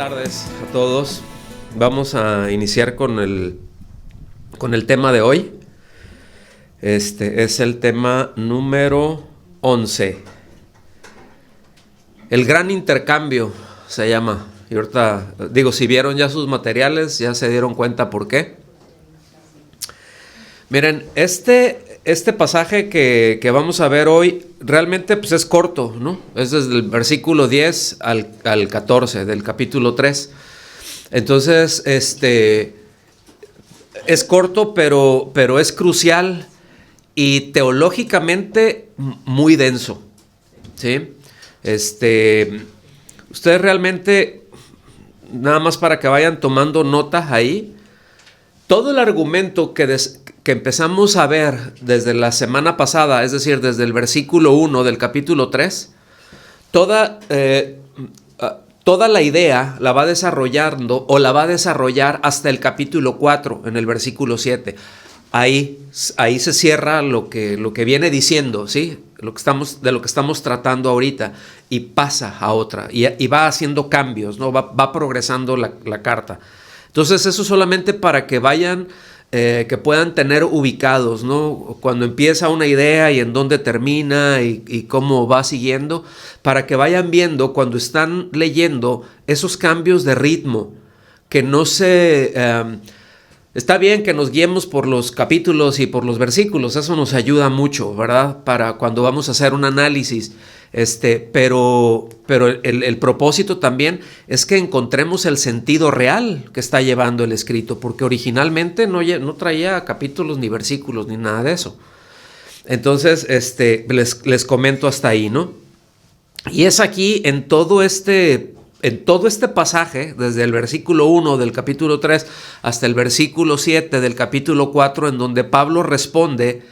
tardes a todos. Vamos a iniciar con el tema de hoy. Este es el tema número 11. El gran intercambio se llama. Y ahorita, si vieron ya sus materiales, ya se dieron cuenta por qué. Miren, este pasaje que vamos a ver hoy realmente pues es corto, ¿no? Es desde el versículo 10 al 14 del capítulo 3. Entonces, es corto, pero es crucial y teológicamente muy denso, ¿sí? Ustedes realmente, nada más para que vayan tomando notas ahí, todo el argumento que empezamos a ver desde la semana pasada, es decir, desde el versículo 1 del capítulo 3, toda la idea la va desarrollando o la va a desarrollar hasta el capítulo 4, en el versículo 7. Ahí se cierra lo que viene diciendo, ¿sí? De lo que estamos tratando ahorita, y pasa a otra, y va haciendo cambios, ¿no? Va progresando la carta. Entonces eso solamente para que vayan, que puedan tener ubicados, ¿no? Cuando empieza una idea y en dónde termina y cómo va siguiendo, para que vayan viendo cuando están leyendo esos cambios de ritmo, que no se... Está bien que nos guiemos por los capítulos y por los versículos, eso nos ayuda mucho, ¿verdad? Para cuando vamos a hacer un análisis, pero el propósito también es que encontremos el sentido real que está llevando el escrito, porque originalmente no traía capítulos ni versículos ni nada de eso. Entonces, les comento hasta ahí, ¿no? Y es aquí en todo este pasaje, desde el versículo 1 del capítulo 3 hasta el versículo 7 del capítulo 4, en donde Pablo responde,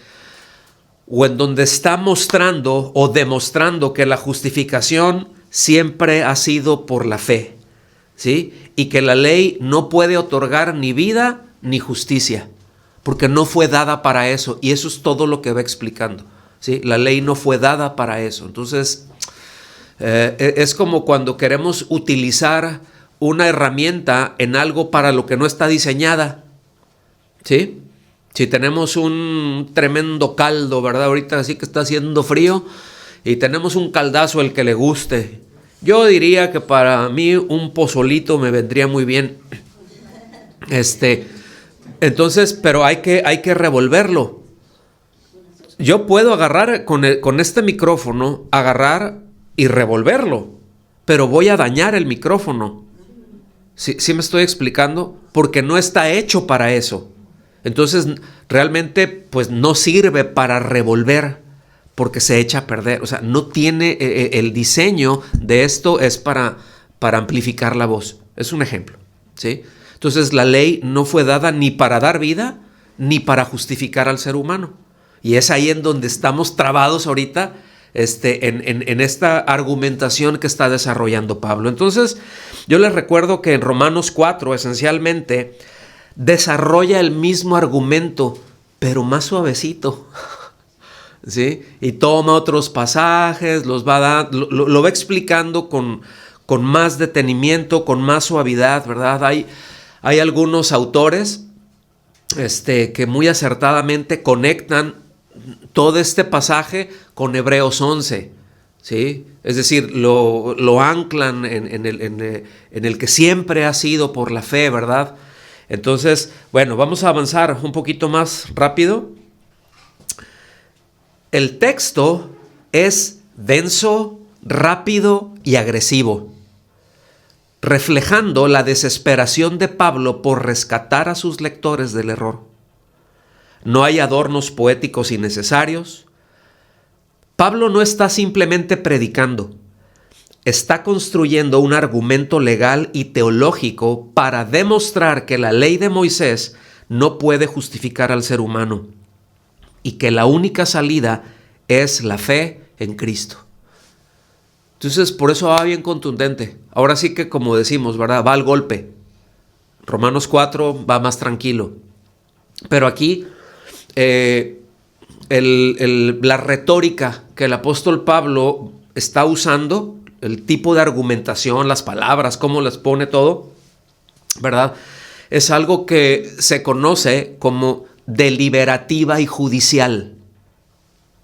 o en donde está mostrando o demostrando que la justificación siempre ha sido por la fe, ¿sí? Y que la ley no puede otorgar ni vida ni justicia, porque no fue dada para eso, y eso es todo lo que va explicando, ¿sí? La ley no fue dada para eso. Entonces, es como cuando queremos utilizar una herramienta en algo para lo que no está diseñada, ¿sí? Si tenemos un tremendo caldo, ¿verdad? Ahorita así que está haciendo frío y tenemos un caldazo el que le guste. Yo diría que para mí un pozolito me vendría muy bien. Entonces, pero hay que revolverlo. Yo puedo agarrar con este micrófono, agarrar y revolverlo, pero voy a dañar el micrófono. ¿Sí me estoy explicando? Porque no está hecho para eso. Entonces, realmente, pues no sirve para revolver, porque se echa a perder. O sea, no tiene, el diseño de esto es para amplificar la voz. Es un ejemplo, ¿sí? Entonces, la ley no fue dada ni para dar vida, ni para justificar al ser humano. Y es ahí en donde estamos trabados ahorita, en esta argumentación que está desarrollando Pablo. Entonces, yo les recuerdo que en Romanos 4, esencialmente, desarrolla el mismo argumento, pero más suavecito, ¿sí? Y toma otros pasajes, lo va explicando con más detenimiento, con más suavidad, ¿verdad? Hay algunos autores que muy acertadamente conectan todo este pasaje con Hebreos 11, ¿sí? Es decir, lo anclan en el que siempre ha sido por la fe, ¿verdad? Entonces, bueno, vamos a avanzar un poquito más rápido. El texto es denso, rápido y agresivo, reflejando la desesperación de Pablo por rescatar a sus lectores del error. No hay adornos poéticos innecesarios. Pablo no está simplemente predicando, está construyendo un argumento legal y teológico para demostrar que la ley de Moisés no puede justificar al ser humano y que la única salida es la fe en Cristo. Entonces, por eso va bien contundente. Ahora sí que, como decimos, ¿verdad? Va al golpe. Romanos 4 va más tranquilo. Pero aquí, la retórica que el apóstol Pablo está usando el tipo de argumentación, las palabras, cómo les pone todo, ¿verdad? Es algo que se conoce como deliberativa y judicial.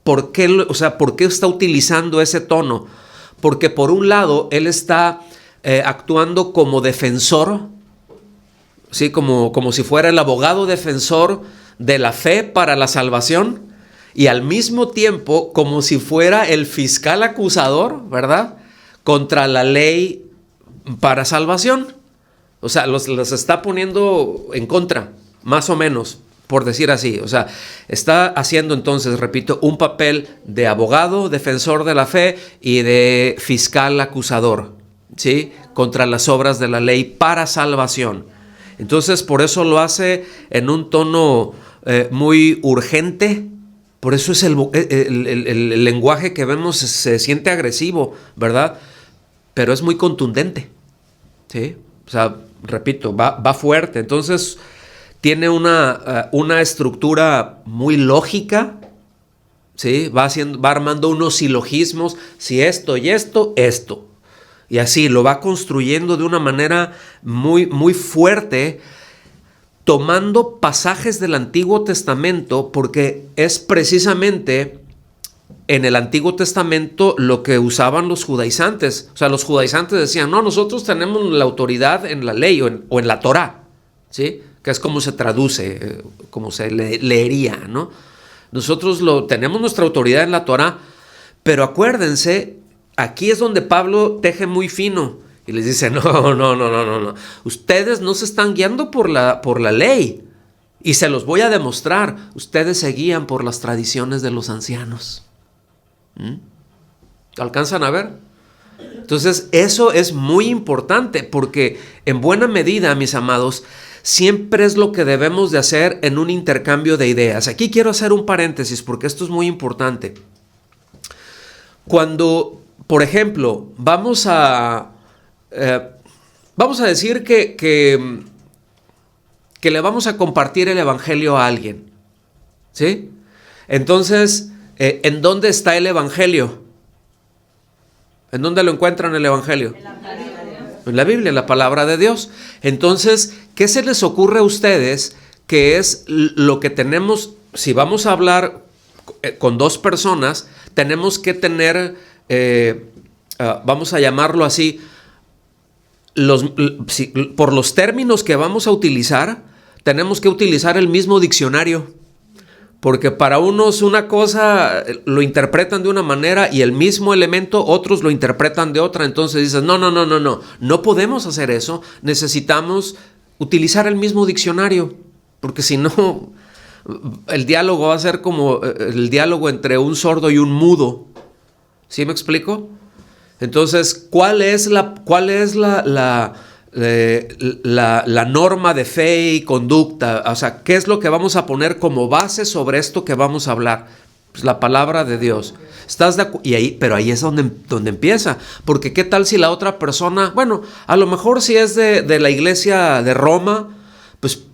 ¿Por qué, por qué está utilizando ese tono? Porque por un lado, él está actuando como defensor, ¿sí? Como si fuera el abogado defensor de la fe para la salvación, y al mismo tiempo como si fuera el fiscal acusador, ¿verdad?, contra la ley para salvación. O sea, los está poniendo en contra, más o menos, por decir así. O sea, está haciendo entonces, repito, un papel de abogado, defensor de la fe y de fiscal acusador, ¿sí?, contra las obras de la ley para salvación. Entonces, por eso lo hace en un tono muy urgente. Por eso es el lenguaje que vemos, se siente agresivo, ¿verdad? Pero es muy contundente, ¿sí? O sea, repito, va fuerte. Entonces, tiene una estructura muy lógica, ¿sí? Va armando unos silogismos, si esto y esto, esto. Y así lo va construyendo de una manera muy, muy fuerte, tomando pasajes del Antiguo Testamento, porque es precisamente en el Antiguo Testamento lo que usaban los judaizantes. O sea, los judaizantes decían, no, nosotros tenemos la autoridad en la ley o en la Torá, ¿sí?, que es como se traduce, como se leería, ¿no? Nosotros tenemos nuestra autoridad en la Torá, pero acuérdense, aquí es donde Pablo teje muy fino y les dice, no. Ustedes no se están guiando por la ley, y se los voy a demostrar. Ustedes se guían por las tradiciones de los ancianos. ¿Alcanzan a ver? Entonces, eso es muy importante, porque en buena medida, mis amados, siempre es lo que debemos de hacer en un intercambio de ideas. Aquí quiero hacer un paréntesis, porque esto es muy importante. Cuando, por ejemplo, vamos a decir que le vamos a compartir el evangelio a alguien, ¿sí? Entonces, ¿en dónde está el evangelio? ¿En dónde lo encuentran el evangelio? En la Biblia, en la palabra de Dios. Entonces, ¿qué se les ocurre a ustedes que es lo que tenemos? Si vamos a hablar con dos personas, tenemos que tener, vamos a llamarlo así, por los términos que vamos a utilizar, tenemos que utilizar el mismo diccionario, porque para unos una cosa lo interpretan de una manera y el mismo elemento otros lo interpretan de otra. Entonces dices, no podemos hacer eso, necesitamos utilizar el mismo diccionario, porque si no, el diálogo va a ser como el diálogo entre un sordo y un mudo. ¿Sí me explico? Entonces, ¿cuál es la norma de fe y conducta? O sea, ¿qué es lo que vamos a poner como base sobre esto que vamos a hablar? Pues la palabra de Dios. ¿Estás de acuerdo? Pero ahí es donde empieza. Porque ¿qué tal si la otra persona, bueno, a lo mejor si es de la iglesia de Roma, pues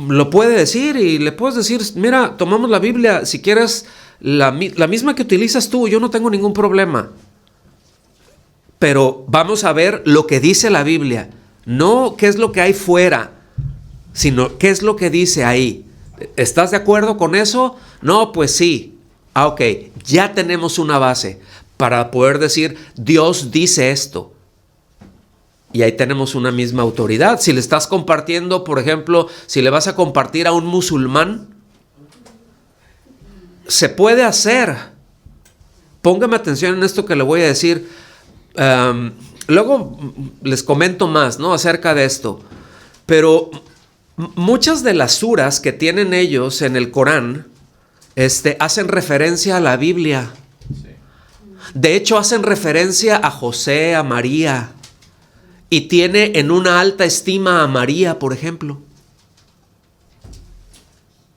lo puede decir y le puedes decir, mira, tomamos la Biblia, si quieres la misma que utilizas tú, yo no tengo ningún problema. Pero vamos a ver lo que dice la Biblia, no qué es lo que hay fuera, sino qué es lo que dice ahí. ¿Estás de acuerdo con eso? No, pues sí. Ok, ya tenemos una base para poder decir, Dios dice esto. Y ahí tenemos una misma autoridad. Si le estás compartiendo, por ejemplo, si le vas a compartir a un musulmán, se puede hacer. Póngame atención en esto que le voy a decir. Luego les comento más, ¿no?, acerca de esto. Pero muchas de las suras que tienen ellos en el Corán hacen referencia a la Biblia. De hecho, hacen referencia a José, a María. Y tiene en una alta estima a María, por ejemplo.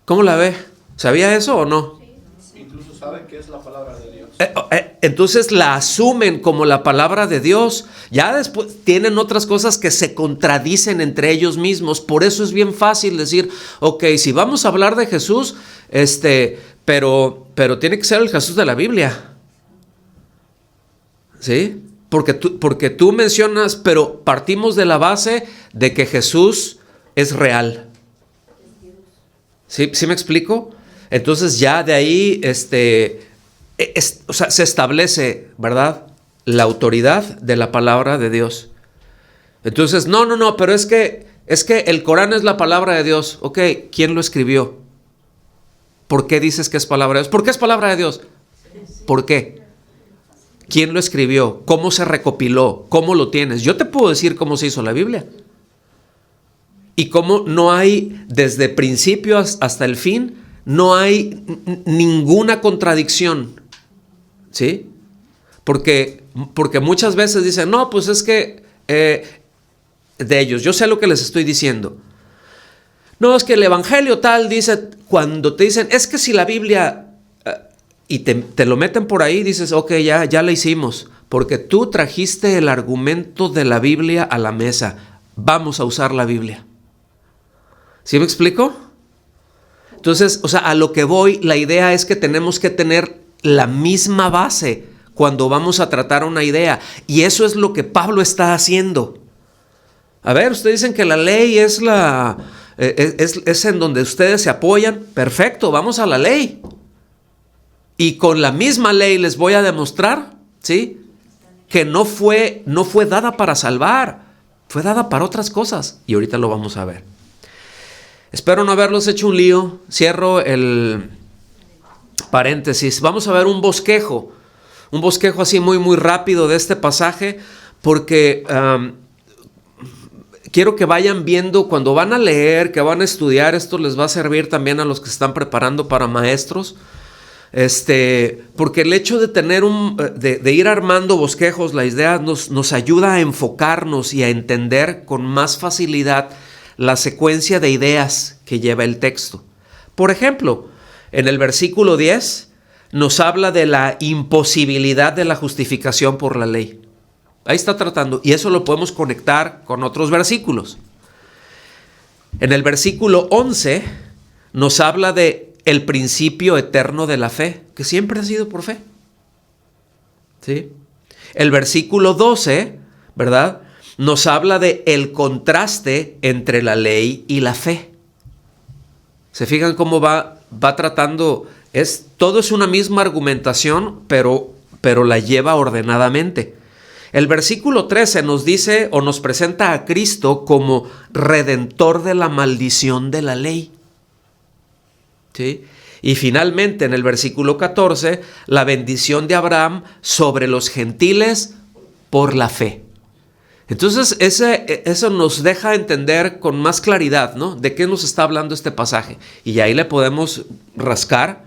¿Cómo la ve? ¿Sabía eso o no? Sí. Incluso saben que es la palabra de Dios. Entonces la asumen como la palabra de Dios. Ya después tienen otras cosas que se contradicen entre ellos mismos. Por eso es bien fácil decir, ok, si vamos a hablar de Jesús, pero tiene que ser el Jesús de la Biblia. ¿Sí? porque tú mencionas, pero partimos de la base de que Jesús es real. ¿Sí me explico? Entonces ya de ahí o sea, se establece, ¿verdad?, la autoridad de la palabra de Dios. Entonces, no, pero es que el Corán es la palabra de Dios. Ok, ¿quién lo escribió? ¿Por qué dices que es palabra de Dios? ¿Por qué es palabra de Dios? ¿Por qué? ¿Quién lo escribió? ¿Cómo se recopiló? ¿Cómo lo tienes? Yo te puedo decir cómo se hizo la Biblia. Y cómo no hay, desde principio hasta el fin, no hay ninguna contradicción. ¿Sí? Porque muchas veces dicen, no, pues es que de ellos, yo sé lo que les estoy diciendo. No, es que el evangelio tal dice, cuando te dicen, es que si la Biblia, y te lo meten por ahí, dices, ok, ya la hicimos, porque tú trajiste el argumento de la Biblia a la mesa, vamos a usar la Biblia. ¿Sí me explico? Entonces, o sea, a lo que voy, la idea es que tenemos que tener la misma base cuando vamos a tratar una idea, y eso es lo que Pablo está haciendo. A ver, ustedes dicen que la ley es en donde ustedes se apoyan. Perfecto, vamos a la ley. Y con la misma ley les voy a demostrar, ¿sí?, que no fue dada para salvar, fue dada para otras cosas. Y ahorita lo vamos a ver. Espero no haberlos hecho un lío. Cierro el paréntesis. Vamos a ver un bosquejo así muy, muy rápido de este pasaje, porque quiero que vayan viendo, cuando van a leer, que van a estudiar, esto les va a servir también a los que se están preparando para maestros, porque el hecho de tener de ir armando bosquejos, la idea nos ayuda a enfocarnos y a entender con más facilidad la secuencia de ideas que lleva el texto. Por ejemplo, en el versículo 10 nos habla de la imposibilidad de la justificación por la ley. Ahí está tratando, y eso lo podemos conectar con otros versículos. En el versículo 11 nos habla de el principio eterno de la fe, que siempre ha sido por fe. ¿Sí? El versículo 12, ¿verdad?, nos habla de el contraste entre la ley y la fe. ¿Se fijan cómo va tratando? Todo es una misma argumentación, pero la lleva ordenadamente. El versículo 13 nos dice o nos presenta a Cristo como redentor de la maldición de la ley. ¿Sí? Y finalmente en el versículo 14, la bendición de Abraham sobre los gentiles por la fe. Entonces eso nos deja entender con más claridad, ¿no?, de qué nos está hablando este pasaje. Y ahí le podemos rascar,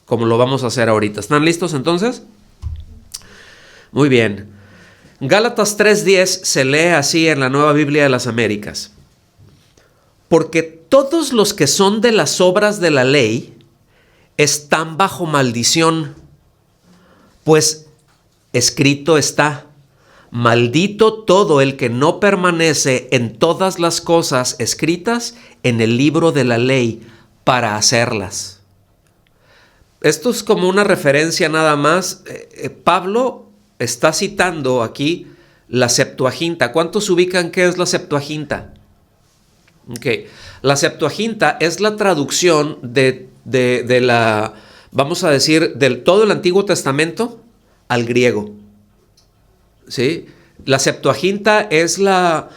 como lo vamos a hacer ahorita. ¿Están listos entonces? Muy bien. Gálatas 3:10 se lee así en la Nueva Biblia de las Américas. Porque todos los que son de las obras de la ley están bajo maldición, pues escrito está: maldito todo el que no permanece en todas las cosas escritas en el libro de la ley para hacerlas. Esto es como una referencia nada más. Pablo está citando aquí la Septuaginta. ¿Cuántos ubican qué es la Septuaginta? Okay. La Septuaginta es la traducción de la, vamos a decir, del todo el Antiguo Testamento al griego. ¿Sí? La Septuaginta es la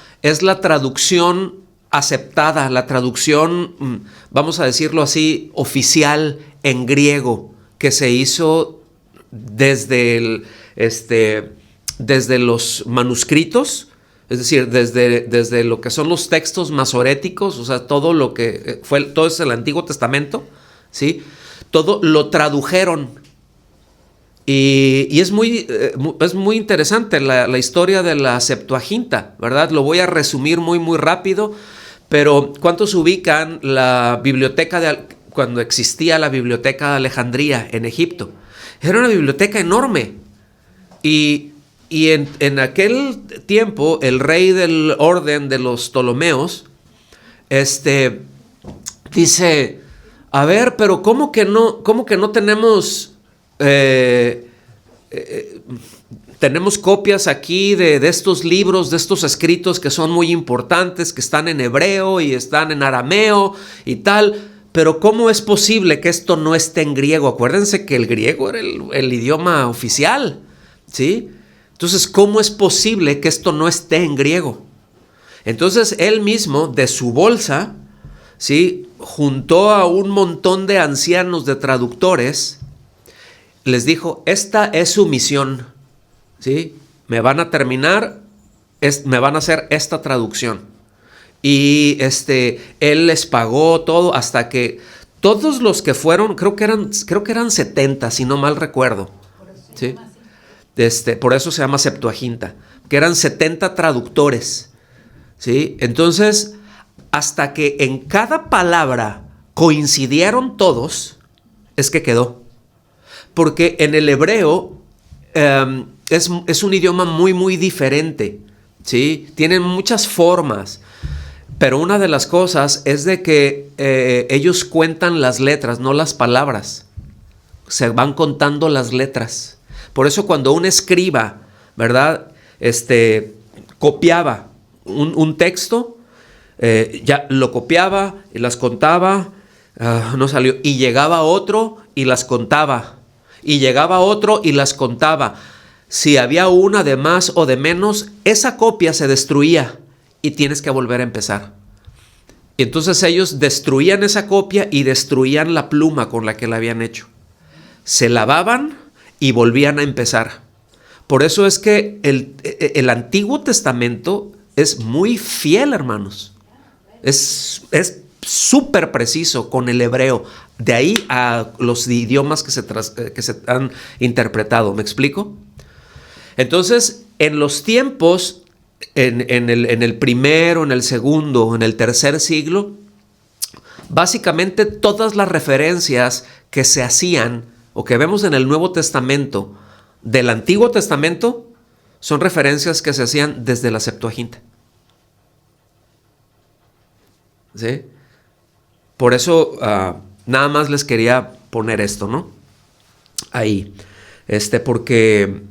traducción aceptada, la traducción, vamos a decirlo así, oficial en griego, que se hizo desde los manuscritos, es decir, desde lo que son los textos masoréticos, o sea, todo lo que todo es el Antiguo Testamento, ¿sí? Todo lo tradujeron. Y es muy interesante la historia de la Septuaginta, ¿verdad? Lo voy a resumir muy, muy rápido, pero ¿cuántos ubican la biblioteca cuando existía la biblioteca de Alejandría en Egipto? Era una biblioteca enorme. Y en aquel tiempo, el rey del orden de los Ptolomeos, dice, a ver, pero ¿cómo que no tenemos tenemos copias aquí de estos libros, de estos escritos que son muy importantes, que están en hebreo y están en arameo y tal, pero ¿cómo es posible que esto no esté en griego? Acuérdense que el griego era el idioma oficial, ¿sí? Entonces, ¿cómo es posible que esto no esté en griego? Entonces, él mismo, de su bolsa, ¿sí?, juntó a un montón de ancianos, de traductores, les dijo, esta es su misión, ¿sí? Me van a terminar, me van a hacer esta traducción. Y él les pagó todo hasta que todos los que fueron, creo que eran 70, si no mal recuerdo, ¿sí? Por eso se llama Septuaginta, que eran 70 traductores, ¿sí? Entonces, hasta que en cada palabra coincidieron todos, es que quedó. Porque en el hebreo es un idioma muy, muy diferente, ¿sí? Tienen muchas formas, pero una de las cosas es de que ellos cuentan las letras, no las palabras. Se van contando las letras. Por eso cuando un escriba, ¿verdad?, copiaba un texto, ya lo copiaba y las contaba, no salió, y llegaba otro y las contaba, y llegaba otro y las contaba. Si había una de más o de menos, esa copia se destruía y tienes que volver a empezar. Y entonces ellos destruían esa copia y destruían la pluma con la que la habían hecho. Se lavaban y volvían a empezar. Por eso es que el Antiguo Testamento es muy fiel, hermanos. Es súper preciso con el hebreo. De ahí a los idiomas que se han interpretado. ¿Me explico? Entonces, en los tiempos, en el primero, en el segundo, en el tercer siglo, básicamente todas las referencias que se hacían o que vemos en el Nuevo Testamento del Antiguo Testamento son referencias que se hacían desde la Septuaginta. ¿Sí? Por eso nada más les quería poner esto, ¿no? Ahí. Porque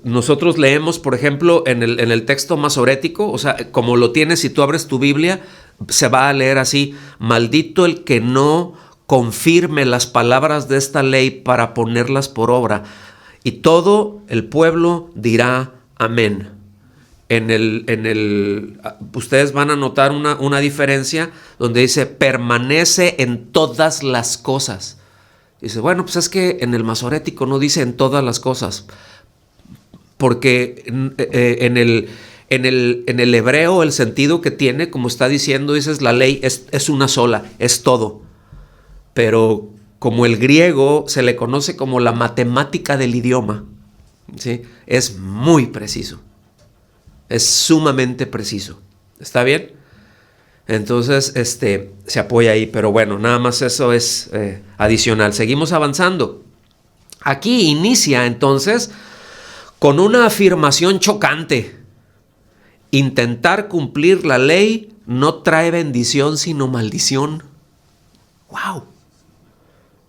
nosotros leemos, por ejemplo, en el texto masorético, o sea, como lo tienes, si tú abres tu Biblia, se va a leer así: maldito el que no confirme las palabras de esta ley para ponerlas por obra. Y todo el pueblo dirá amén. Ustedes van a notar una diferencia donde dice permanece en todas las cosas. Dice, bueno, pues es que en el masorético no dice en todas las cosas, porque en el hebreo el sentido que tiene, como está diciendo, dices, la ley es una sola, es todo. Pero como el griego se le conoce como la matemática del idioma, ¿sí?, es muy preciso. Es sumamente preciso. ¿Está bien? Entonces, se apoya ahí. Pero bueno, nada más eso es adicional. Seguimos avanzando. Aquí inicia entonces con una afirmación chocante. Intentar cumplir la ley no trae bendición, sino maldición. ¡Wow!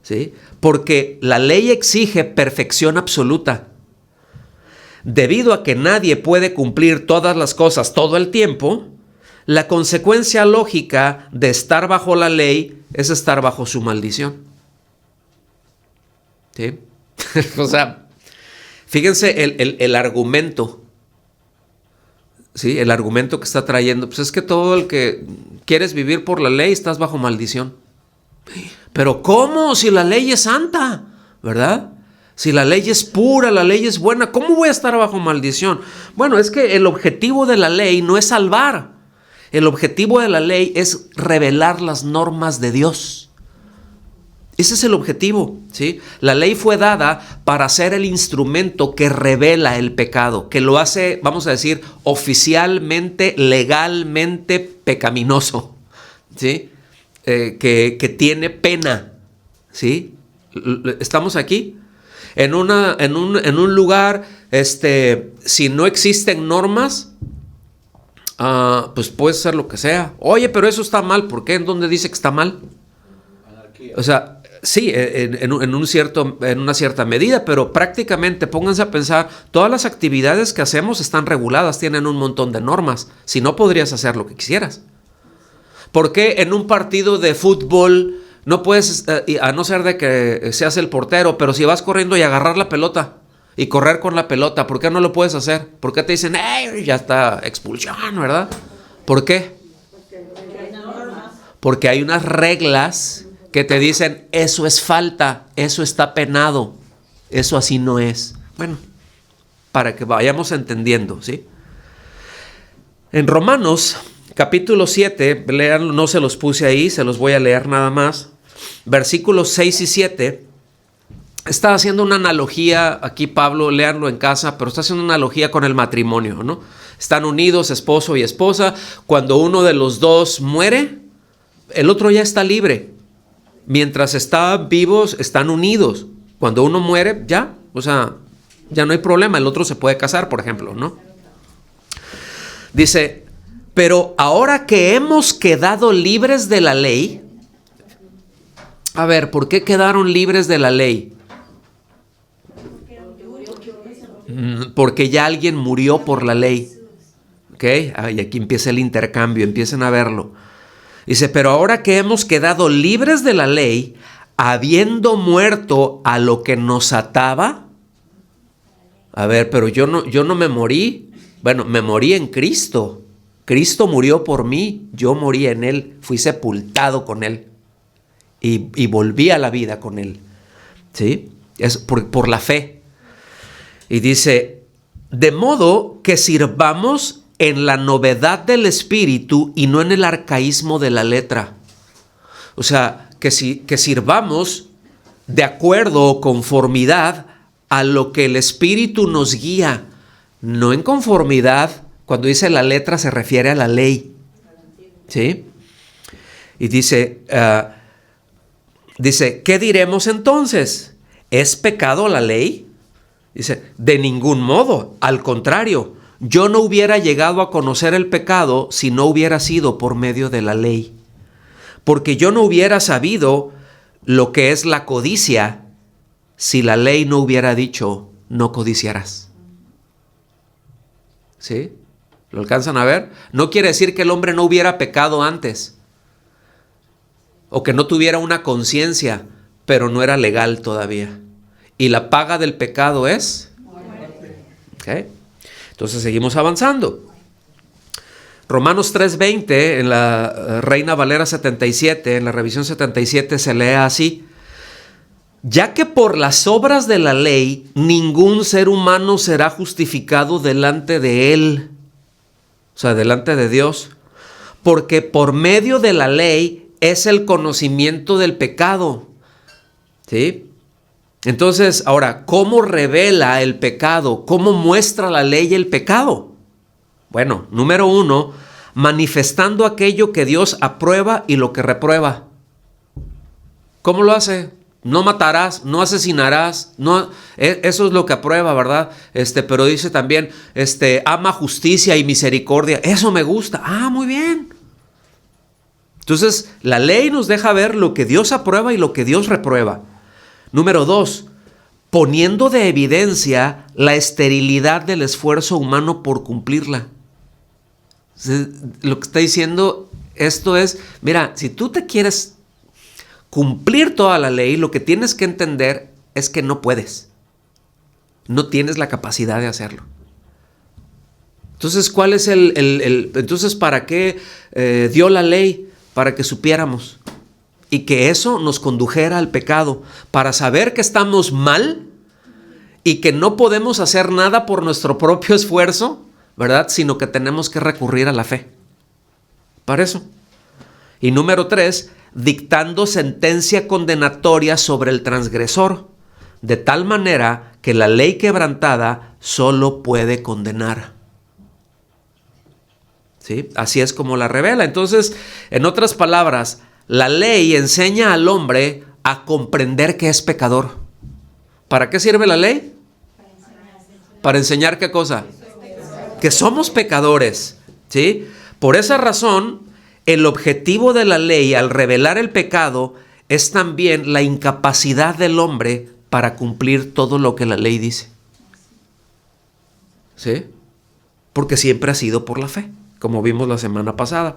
¿Sí? Porque la ley exige perfección absoluta. Debido a que nadie puede cumplir todas las cosas todo el tiempo, la consecuencia lógica de estar bajo la ley es estar bajo su maldición. ¿Sí? O sea, fíjense el argumento. ¿Sí? El argumento que está trayendo. Pues es que todo el que quieres vivir por la ley estás bajo maldición. Pero ¿cómo? Si la ley es santa, ¿verdad? Si la ley es pura, la ley es buena, ¿cómo voy a estar bajo maldición? Bueno, es que el objetivo de la ley no es salvar. El objetivo de la ley es revelar las normas de Dios. Ese es el objetivo, ¿sí? La ley fue dada para ser el instrumento que revela el pecado, que lo hace, vamos a decir, oficialmente, legalmente pecaminoso, ¿sí? Que tiene pena, ¿sí? ¿Estamos aquí? En un lugar, si no existen normas, pues puede ser lo que sea. Oye, pero eso está mal. ¿Por qué? ¿En dónde dice que está mal? Anarquía. O sea, Sí, en una cierta medida, pero prácticamente pónganse a pensar, todas las actividades que hacemos están reguladas, tienen un montón de normas. Si no, podrías hacer lo que quisieras. ¿Por qué en un partido de fútbol no puedes, a no ser de que seas el portero, pero si vas corriendo y agarrar la pelota y correr con la pelota, ¿por qué no lo puedes hacer? ¿Por qué te dicen, ¡ey! Ya está expulsión, ¿verdad? ¿Por qué? Porque hay unas reglas que te dicen, eso es falta, eso está penado, eso así no es. Bueno, para que vayamos entendiendo, ¿sí? En Romanos, capítulo 7, lean, no se los puse ahí, se los voy a leer nada más. Versículos 6 y 7, está haciendo una analogía, aquí Pablo, léanlo en casa, pero está haciendo una analogía con el matrimonio, ¿no? Están unidos, esposo y esposa. Cuando uno de los dos muere, el otro ya está libre. Mientras están vivos, están unidos. Cuando uno muere, ya, o sea, ya no hay problema. El otro se puede casar, por ejemplo, ¿no? Dice, pero ahora que hemos quedado libres de la ley, a ver, ¿por qué quedaron libres de la ley? Porque ya alguien murió por la ley. ¿Ok? Y aquí empieza el intercambio, empiecen a verlo. Dice, pero ahora que hemos quedado libres de la ley, habiendo muerto a lo que nos ataba. A ver, pero yo no me morí. Bueno, me morí en Cristo. Cristo murió por mí, yo morí en Él, fui sepultado con Él y volví a la vida con Él. ¿Sí? Es por la fe. Y dice, de modo que sirvamos en la novedad del espíritu y no en el arcaísmo de la letra. O sea, que sirvamos de acuerdo o conformidad a lo que el espíritu nos guía, no en conformidad. Cuando dice la letra se refiere a la ley. ¿Sí? Y dice, ¿qué diremos entonces? ¿Es pecado la ley? Dice, de ningún modo, al contrario. Yo no hubiera llegado a conocer el pecado si no hubiera sido por medio de la ley. Porque yo no hubiera sabido lo que es la codicia si la ley no hubiera dicho, no codiciarás. ¿Sí? ¿Lo alcanzan a ver? No quiere decir que el hombre no hubiera pecado antes. O que no tuviera una conciencia, pero no era legal todavía. Y la paga del pecado es muerte. ¿Okay? Entonces seguimos avanzando. Romanos 3:20 en la Reina Valera 77, en la revisión 77 se lee así. Ya que por las obras de la ley ningún ser humano será justificado delante de él, o sea, delante de Dios, porque por medio de la ley es el conocimiento del pecado. ¿Sí? Entonces, ahora, ¿cómo revela el pecado? ¿Cómo muestra la ley el pecado? Bueno, número 1, manifestando aquello que Dios aprueba y lo que reprueba. ¿Cómo lo hace? No matarás, no asesinarás, no, eso es lo que aprueba, ¿verdad? Pero dice también, ama justicia y misericordia. Eso me gusta. Ah, muy bien. Entonces, la ley nos deja ver lo que Dios aprueba y lo que Dios reprueba. Número 2, poniendo de evidencia la esterilidad del esfuerzo humano por cumplirla. Lo que está diciendo esto es, mira, si tú te quieres cumplir toda la ley, lo que tienes que entender es que no puedes. No tienes la capacidad de hacerlo. Entonces, ¿cuál es entonces, ¿para qué dio la ley? Para que supiéramos. Y que eso nos condujera al pecado, para saber que estamos mal y que no podemos hacer nada por nuestro propio esfuerzo, ¿verdad? Sino que tenemos que recurrir a la fe. Para eso. Y número 3, dictando sentencia condenatoria sobre el transgresor, de tal manera que la ley quebrantada solo puede condenar. ¿Sí? Así es como la revela. Entonces, en otras palabras, la ley enseña al hombre a comprender que es pecador. ¿Para qué sirve la ley? Para enseñar ¿qué cosa? Que somos pecadores. ¿Sí? Por esa razón, el objetivo de la ley al revelar el pecado es también la incapacidad del hombre para cumplir todo lo que la ley dice. ¿Sí? Porque siempre ha sido por la fe, como vimos la semana pasada.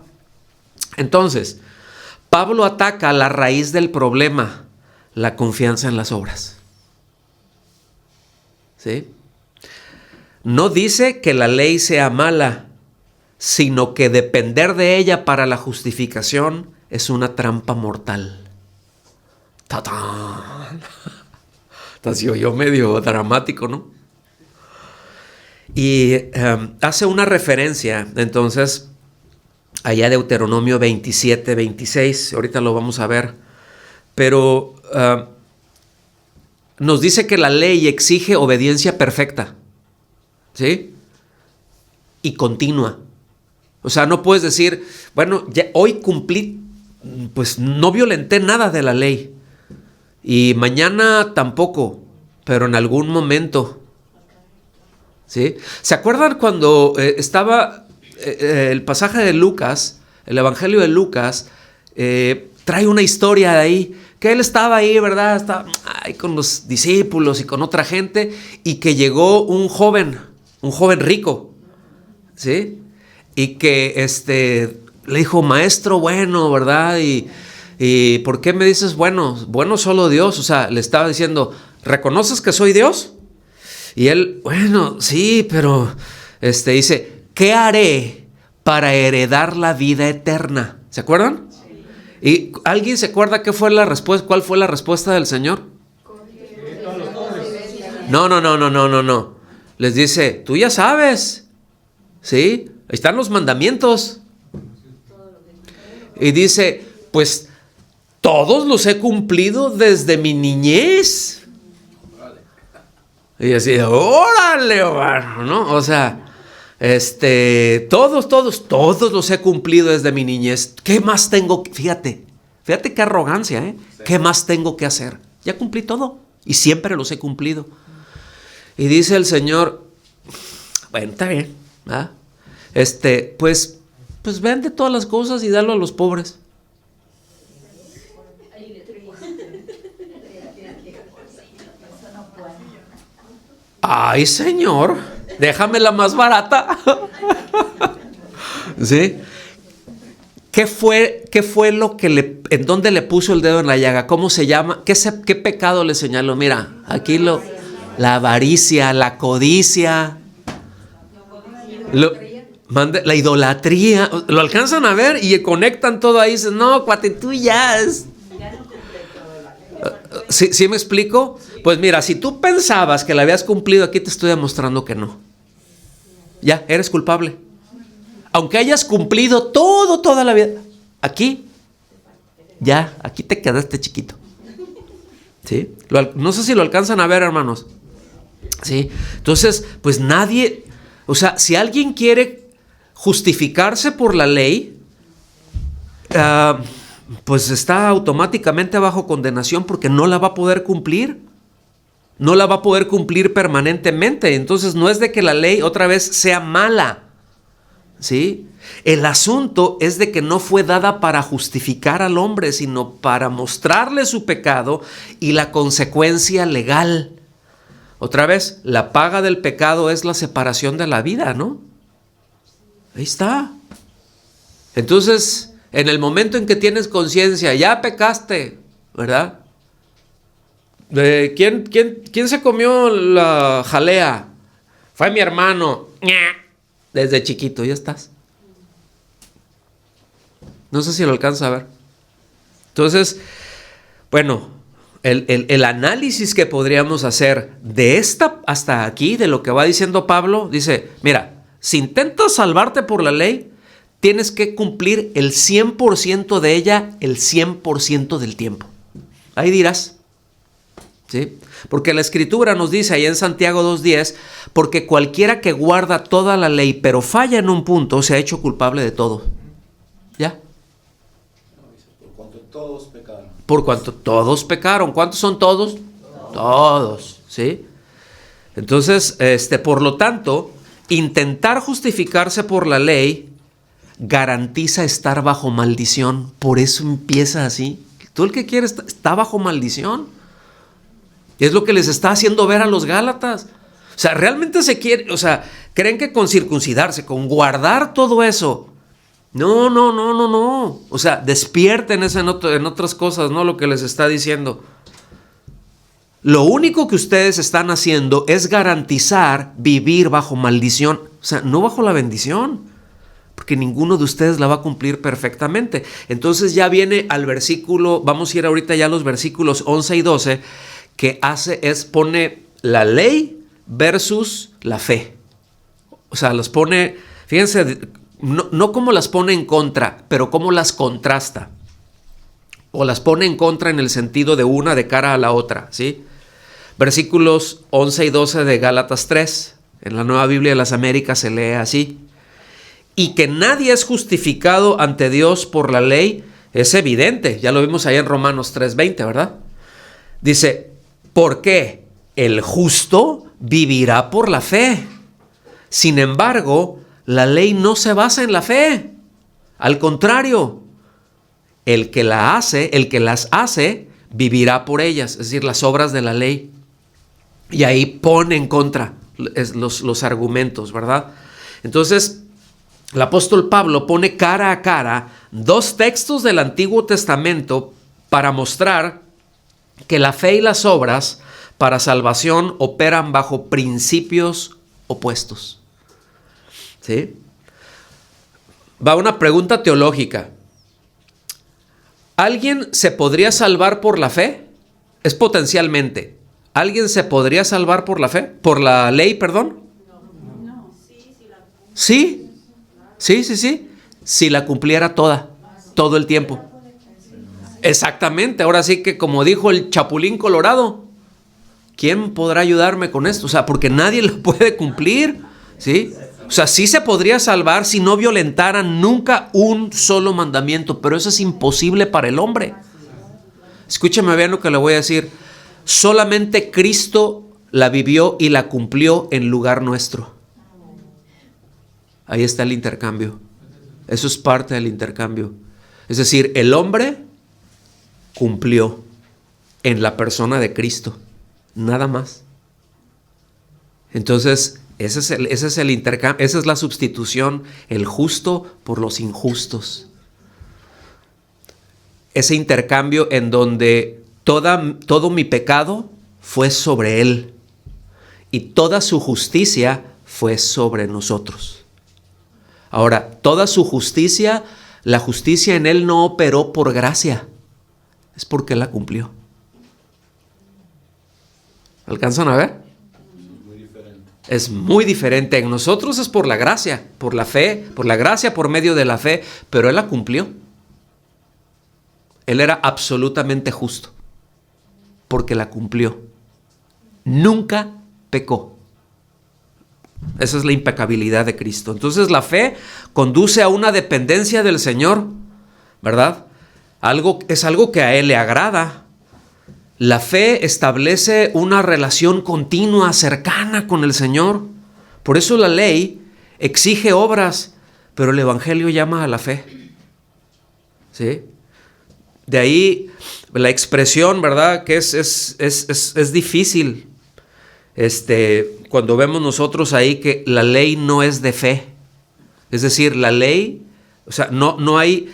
Entonces, Pablo ataca la raíz del problema, la confianza en las obras. ¿Sí? No dice que la ley sea mala, sino que depender de ella para la justificación es una trampa mortal. ¡Tatán! Entonces yo medio dramático, ¿no? Y hace una referencia, entonces, allá de Deuteronomio 27, 26, ahorita lo vamos a ver, pero nos dice que la ley exige obediencia perfecta, ¿sí? Y continua. O sea, no puedes decir, bueno, ya hoy cumplí, pues no violenté nada de la ley, y mañana tampoco, pero en algún momento, ¿sí? ¿Se acuerdan cuando estaba el pasaje de Lucas, el Evangelio de Lucas, trae una historia de ahí, que él estaba ahí, ¿verdad? Estaba ahí con los discípulos y con otra gente, y que llegó un joven rico, ¿sí? Y que le dijo, maestro bueno, ¿verdad? Y ¿por qué me dices bueno? Bueno solo Dios. O sea, le estaba diciendo, ¿reconoces que soy Dios? Y él, bueno, sí, pero dice, ¿qué haré para heredar la vida eterna? ¿Se acuerdan? ¿Y alguien se acuerda cuál fue la respuesta del Señor? No. Les dice, tú ya sabes, ¿sí? Ahí están los mandamientos. Y dice, pues todos los he cumplido desde mi niñez. Y así, órale, hermano, ¿no? O sea, todos los he cumplido desde mi niñez. ¿Qué más tengo? Fíjate qué arrogancia, ¿eh? Sí. ¿Qué más tengo que hacer? Ya cumplí todo y siempre los he cumplido. Y dice el Señor, bueno, está bien, ¿verdad? Pues vende todas las cosas y dalo a los pobres. Ay, Señor, déjame la más barata. ¿Sí? ¿Qué fue lo que en dónde le puso el dedo en la llaga? ¿Cómo se llama? ¿Qué pecado le señaló? Mira, aquí la avaricia, la codicia, la idolatría. Lo alcanzan a ver y conectan todo ahí. Dicen, no, cuate, tú ya es. ¿Sí me explico? Pues mira, si tú pensabas que la habías cumplido, aquí te estoy demostrando que no. Ya, eres culpable. Aunque hayas cumplido toda la vida, aquí te quedaste chiquito. ¿Sí? No sé si lo alcanzan a ver, hermanos. ¿Sí? Entonces, pues nadie, o sea, si alguien quiere justificarse por la ley, pues está automáticamente bajo condenación porque no la va a poder cumplir. No la va a poder cumplir permanentemente. Entonces no es de que la ley otra vez sea mala, ¿sí? El asunto es de que no fue dada para justificar al hombre, sino para mostrarle su pecado y la consecuencia legal. Otra vez, la paga del pecado es la separación de la vida, ¿no? Ahí está. Entonces, en el momento en que tienes conciencia, ya pecaste, ¿verdad? ¿Quién se comió la jalea? Fue mi hermano. Desde chiquito, ya estás. No sé si lo alcanza a ver. Entonces, bueno, el análisis que podríamos hacer de esta hasta aquí, de lo que va diciendo Pablo, dice, mira, si intentas salvarte por la ley, tienes que cumplir el 100% de ella el 100% del tiempo. Ahí dirás. ¿Sí? Porque la Escritura nos dice ahí en Santiago 2:10, porque cualquiera que guarda toda la ley pero falla en un punto se ha hecho culpable de todo. ¿Ya? Por cuanto todos pecaron. Por cuanto todos pecaron. ¿Cuántos son todos? Todos. ¿Sí? Entonces, por lo tanto, intentar justificarse por la ley garantiza estar bajo maldición. Por eso empieza así. Todo el que quiere está bajo maldición. Y es lo que les está haciendo ver a los Gálatas. O sea, realmente se quiere, o sea, creen que con circuncidarse, con guardar todo eso. No. O sea, despierten en otras cosas, ¿no? Lo que les está diciendo. Lo único que ustedes están haciendo es garantizar vivir bajo maldición. O sea, no bajo la bendición. Porque ninguno de ustedes la va a cumplir perfectamente. Entonces ya viene al versículo, vamos a ir ahorita ya a los versículos 11 y 12, que pone la ley versus la fe. O sea, los pone, fíjense, no como las pone en contra, pero como las contrasta. O las pone en contra en el sentido de una de cara a la otra, ¿sí? Versículos 11 y 12 de Gálatas 3, en la Nueva Biblia de las Américas se lee así. Y que nadie es justificado ante Dios por la ley, es evidente. Ya lo vimos ahí en Romanos 3:20, ¿verdad? Dice, ¿por qué? El justo vivirá por la fe. Sin embargo, la ley no se basa en la fe. Al contrario, el que las hace, vivirá por ellas, es decir, las obras de la ley. Y ahí pone en contra los argumentos, ¿verdad? Entonces, el apóstol Pablo pone cara a cara dos textos del Antiguo Testamento para mostrar que la fe y las obras para salvación operan bajo principios opuestos. ¿Sí? Va una pregunta teológica. ¿Alguien se podría salvar por la fe? Es potencialmente. ¿Alguien se podría salvar por la fe? ¿Por la ley, perdón? No. Sí. Sí. Si la cumpliera todo el tiempo. Exactamente. Ahora sí que como dijo el Chapulín Colorado, ¿quién podrá ayudarme con esto? O sea, porque nadie lo puede cumplir, ¿sí? O sea, sí se podría salvar si no violentaran nunca un solo mandamiento, pero eso es imposible para el hombre. Escúcheme bien lo que le voy a decir. Solamente Cristo la vivió y la cumplió en lugar nuestro. Ahí está el intercambio. Eso es parte del intercambio. Es decir, el hombre cumplió en la persona de Cristo. Nada más. Entonces, ese es el intercambio, esa es la sustitución, el justo por los injustos. Ese intercambio en donde todo mi pecado fue sobre él y toda su justicia fue sobre nosotros. Ahora, toda su justicia, la justicia en él no operó por gracia, es porque él la cumplió. ¿Alcanzan a ver? Es muy diferente. En nosotros es por la gracia, por la fe, por la gracia por medio de la fe, pero él la cumplió. Él era absolutamente justo, porque la cumplió. Nunca pecó. Esa es la impecabilidad de Cristo. Entonces la fe conduce a una dependencia del Señor, ¿verdad? Es algo que a Él le agrada. La fe establece una relación continua, cercana con el Señor. Por eso la ley exige obras, pero el Evangelio llama a la fe. ¿Sí? De ahí la expresión, ¿verdad? Que es difícil. Cuando vemos nosotros ahí que la ley no es de fe. Es decir, la ley, o sea, no hay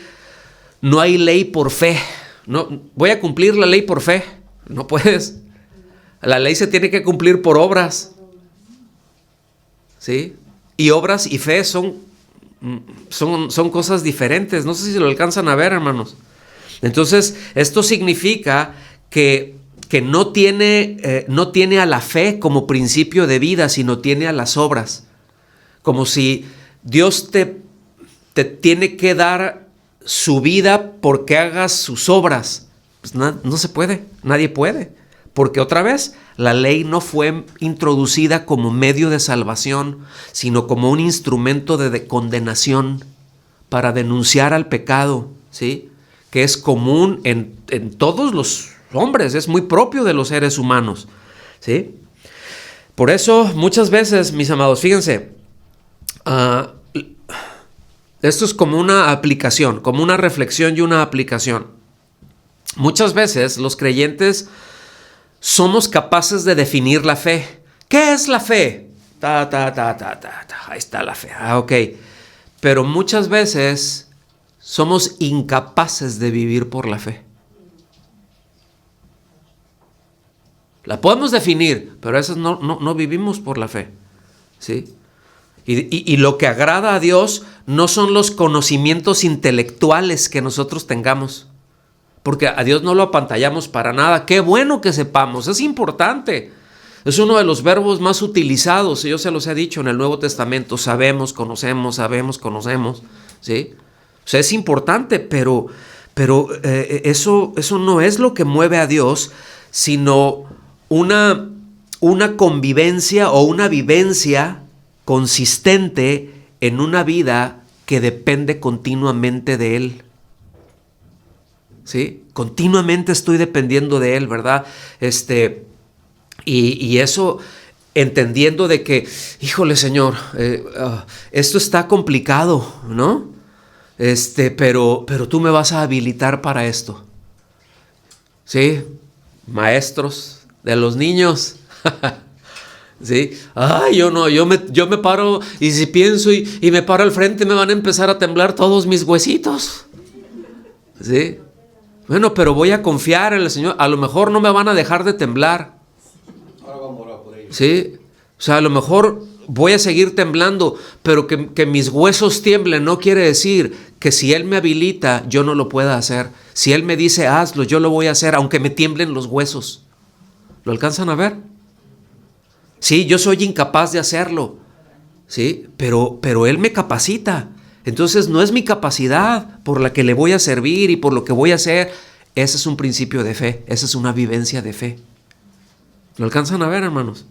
ley por fe. No, voy a cumplir la ley por fe. No puedes. La ley se tiene que cumplir por obras. ¿Sí? Y obras y fe son cosas diferentes. No sé si lo alcanzan a ver, hermanos. Entonces, esto significa que no tiene a la fe como principio de vida, sino tiene a las obras. Como si Dios te tiene que dar su vida porque hagas sus obras. Pues no se puede, nadie puede. Porque otra vez, la ley no fue introducida como medio de salvación, sino como un instrumento de condenación para denunciar al pecado, ¿sí? Que es común en todos los hombres, es muy propio de los seres humanos, ¿sí? Por eso, muchas veces, mis amados, fíjense, esto es como una aplicación, como una reflexión y una aplicación. muchas veces los creyentes somos capaces de definir la fe. ¿Qué es la fe? Ahí está la fe. Ok. Pero muchas veces somos incapaces de vivir por la fe. La podemos definir, pero a veces no vivimos por la fe. ¿Sí? Y lo que agrada a Dios no son los conocimientos intelectuales que nosotros tengamos. Porque a Dios no lo apantallamos para nada. Qué bueno que sepamos, es importante. Es uno de los verbos más utilizados, yo se los he dicho en el Nuevo Testamento. Sabemos, conocemos, ¿sí? O sea, es importante, pero eso no es lo que mueve a Dios, sino una convivencia o una vivencia consistente en una vida que depende continuamente de Él. ¿Sí? Continuamente estoy dependiendo de Él, ¿verdad? Y eso entendiendo de que, híjole Señor, esto está complicado, ¿no? Pero tú me vas a habilitar para esto. ¿Sí? Maestros de los niños. ¿Sí? Ay, yo me paro y si pienso y me paro al frente me van a empezar a temblar todos mis huesitos. ¿Sí? Bueno, pero voy a confiar en el Señor. A lo mejor no me van a dejar de temblar. Ahora vamos a orar por ellos. ¿Sí? O sea, a lo mejor voy a seguir temblando, pero que mis huesos tiemblen no quiere decir que si Él me habilita, yo no lo pueda hacer. Si Él me dice hazlo, yo lo voy a hacer, aunque me tiemblen los huesos. ¿Lo alcanzan a ver? Sí, yo soy incapaz de hacerlo. ¿Sí? Pero Él me capacita. Entonces no es mi capacidad por la que le voy a servir y por lo que voy a hacer. Ese es un principio de fe. Esa es una vivencia de fe. ¿Lo alcanzan a ver, hermanos?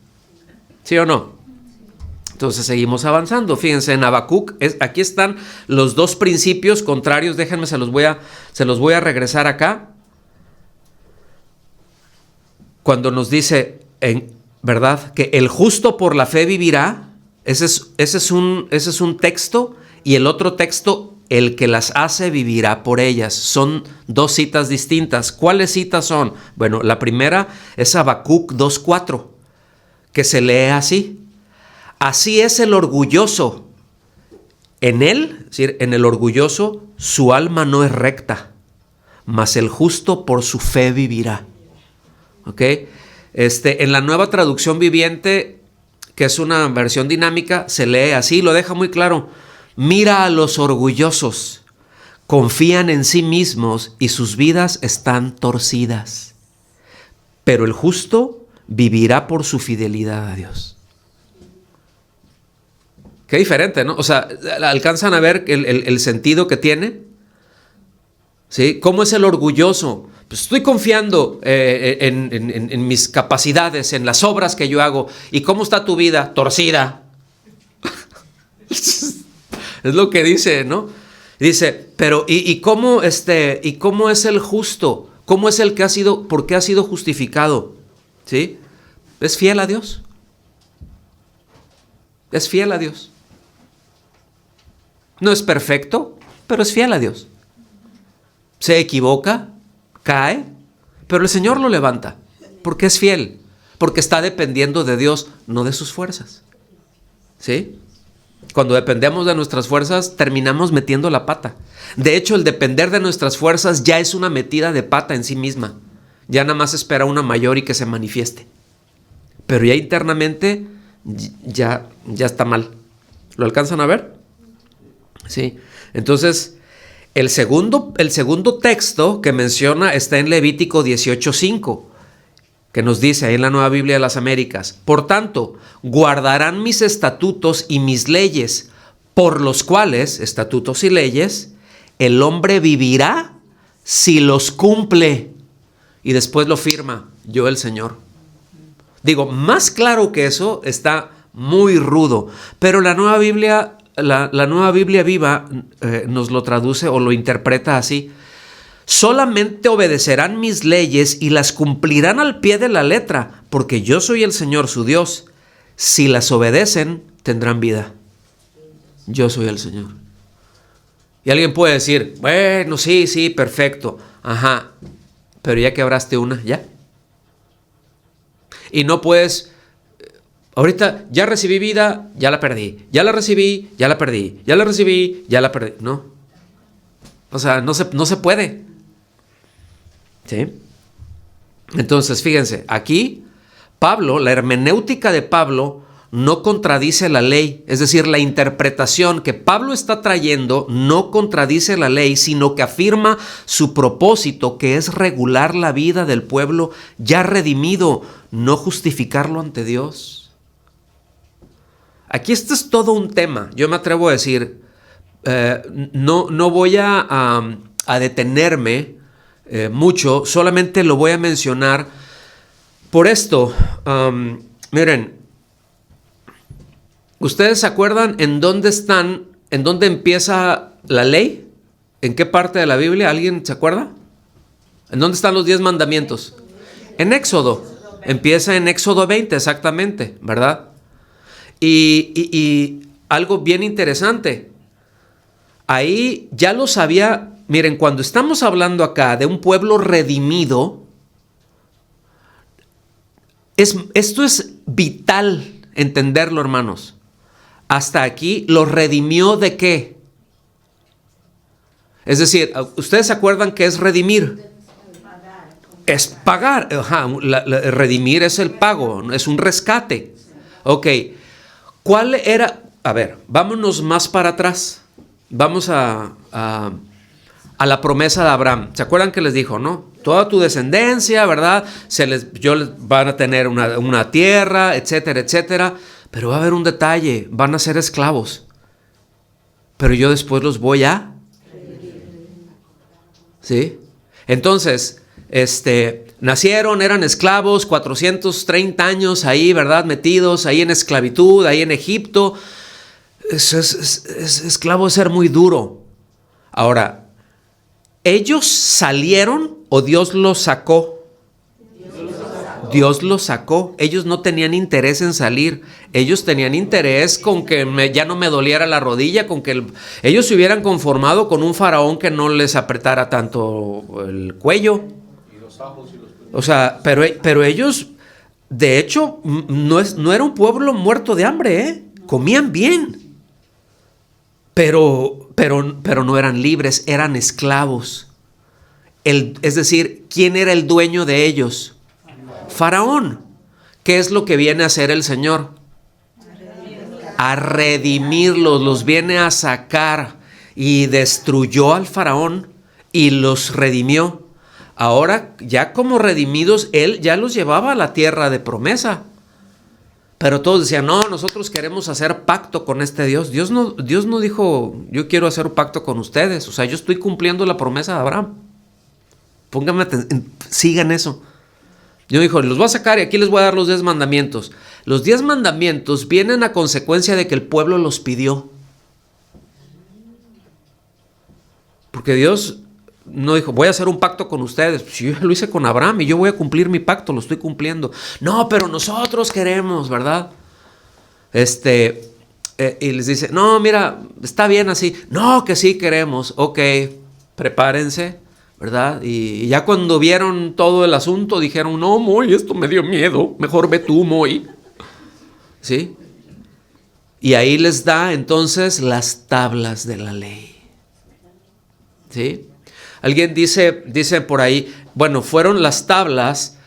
¿Sí o no? Entonces seguimos avanzando. Fíjense, en Habacuc, aquí están los dos principios contrarios. Déjenme, se los voy a regresar acá. Cuando nos dice, ¿verdad? Que el justo por la fe vivirá. Ese es un texto. Y el otro texto, el que las hace vivirá por ellas. Son dos citas distintas. ¿Cuáles citas son? Bueno, la primera es Habacuc 2:4, que se lee así. Así es el orgulloso. En él, es decir, en el orgulloso, su alma no es recta, mas el justo por su fe vivirá. ¿Ok? En la Nueva Traducción Viviente, que es una versión dinámica, se lee así, lo deja muy claro. Mira a los orgullosos, confían en sí mismos y sus vidas están torcidas. Pero el justo vivirá por su fidelidad a Dios. Qué diferente, ¿no? O sea, ¿alcanzan a ver el sentido que tiene? ¿Sí? ¿Cómo es el orgulloso? Pues estoy confiando en mis capacidades, en las obras que yo hago. ¿Y cómo está tu vida? Torcida. Es lo que dice, ¿no? Dice, pero ¿y cómo es el justo? ¿Cómo es el que por qué ha sido justificado? ¿Sí? ¿Es fiel a Dios? Es fiel a Dios. No es perfecto, pero es fiel a Dios. Se equivoca, cae, pero el Señor lo levanta, porque es fiel, porque está dependiendo de Dios, no de sus fuerzas. ¿Sí? Cuando dependemos de nuestras fuerzas, terminamos metiendo la pata. De hecho, el depender de nuestras fuerzas ya es una metida de pata en sí misma. Ya nada más espera una mayor y que se manifieste. Pero ya internamente, ya está mal. ¿Lo alcanzan a ver? Sí. Entonces, el segundo texto que menciona está en Levítico 18:5. Que nos dice ahí en la Nueva Biblia de las Américas: por tanto, guardarán mis estatutos y mis leyes, por los cuales, estatutos y leyes, el hombre vivirá si los cumple. Y después lo firma, yo el Señor. Digo, más claro que eso está muy rudo, pero la Nueva Biblia Viva nos lo traduce o lo interpreta así: solamente obedecerán mis leyes y las cumplirán al pie de la letra, porque yo soy el Señor su Dios. Si las obedecen, tendrán vida. Yo soy el Señor. Y alguien puede decir, bueno, sí, perfecto. Ajá. pero ya quebraste una, ya. Y no puedes, ahorita ya recibí vida, ya la perdí. Ya la recibí, ya la perdí. Ya la recibí, ya la perdí. No. O sea, no se puede. ¿Sí? Entonces, fíjense, aquí Pablo, la hermenéutica de Pablo no contradice la ley, es decir, la interpretación que Pablo está trayendo no contradice la ley, sino que afirma su propósito, que es regular la vida del pueblo ya redimido, no justificarlo ante Dios. Aquí este es todo un tema, yo me atrevo a decir, no voy a detenerme mucho, solamente lo voy a mencionar por esto. Miren, ¿ustedes se acuerdan en dónde empieza la ley? ¿En qué parte de la Biblia? ¿Alguien se acuerda? ¿En dónde están los 10 mandamientos? En Éxodo. Empieza en Éxodo 20, exactamente, ¿verdad? Y algo bien interesante. Ahí ya lo sabía. Miren, cuando estamos hablando acá de un pueblo redimido, esto es vital entenderlo, hermanos. Hasta aquí, ¿lo redimió de qué? Es decir, ¿ustedes se acuerdan qué es redimir? Es pagar. Ajá, redimir es el pago, es un rescate. Ok, ¿cuál era? A ver, vámonos más para atrás. Vamos a la promesa de Abraham. ¿Se acuerdan que les dijo, no? Toda tu descendencia, ¿verdad? Van a tener una tierra, etcétera, etcétera. Pero va a haber un detalle, van a ser esclavos. Pero yo después los voy a... ¿Sí? Entonces, nacieron, eran esclavos, 430 años ahí, ¿verdad? Metidos ahí en esclavitud, ahí en Egipto. Esclavo es ser muy duro. Ahora, ¿ellos salieron o Dios los sacó? Dios los sacó. Ellos no tenían interés en salir. Ellos tenían interés con que ya no me doliera la rodilla, con que ellos se hubieran conformado con un faraón que no les apretara tanto el cuello. O sea, pero ellos, de hecho, no era un pueblo muerto de hambre, ¿eh? Comían bien. Pero no eran libres, eran esclavos. Es decir, ¿quién era el dueño de ellos? Faraón. ¿Qué es lo que viene a hacer el Señor? A redimirlos, los viene a sacar, y destruyó al faraón y los redimió. Ahora, ya como redimidos, Él ya los llevaba a la tierra de promesa. Pero todos decían, no, nosotros queremos hacer pacto con este Dios. Dios no dijo, yo quiero hacer un pacto con ustedes. O sea, yo estoy cumpliendo la promesa de Abraham. Pónganme atención, sigan eso. Yo dijo, los voy a sacar y aquí les voy a dar los 10 mandamientos. Los 10 mandamientos vienen a consecuencia de que el pueblo los pidió. Porque Dios no dijo, voy a hacer un pacto con ustedes. Pues yo lo hice con Abraham y yo voy a cumplir mi pacto, lo estoy cumpliendo. No, pero nosotros queremos, ¿verdad? Y les dice, no, mira, está bien así. No, que sí queremos. Ok, prepárense, ¿verdad? Y ya cuando vieron todo el asunto, dijeron, no, Moy, esto me dio miedo. Mejor ve tú, Moy. ¿Sí? Y ahí les da entonces las tablas de la ley. ¿Sí? Alguien dice por ahí, bueno, fueron las tablas,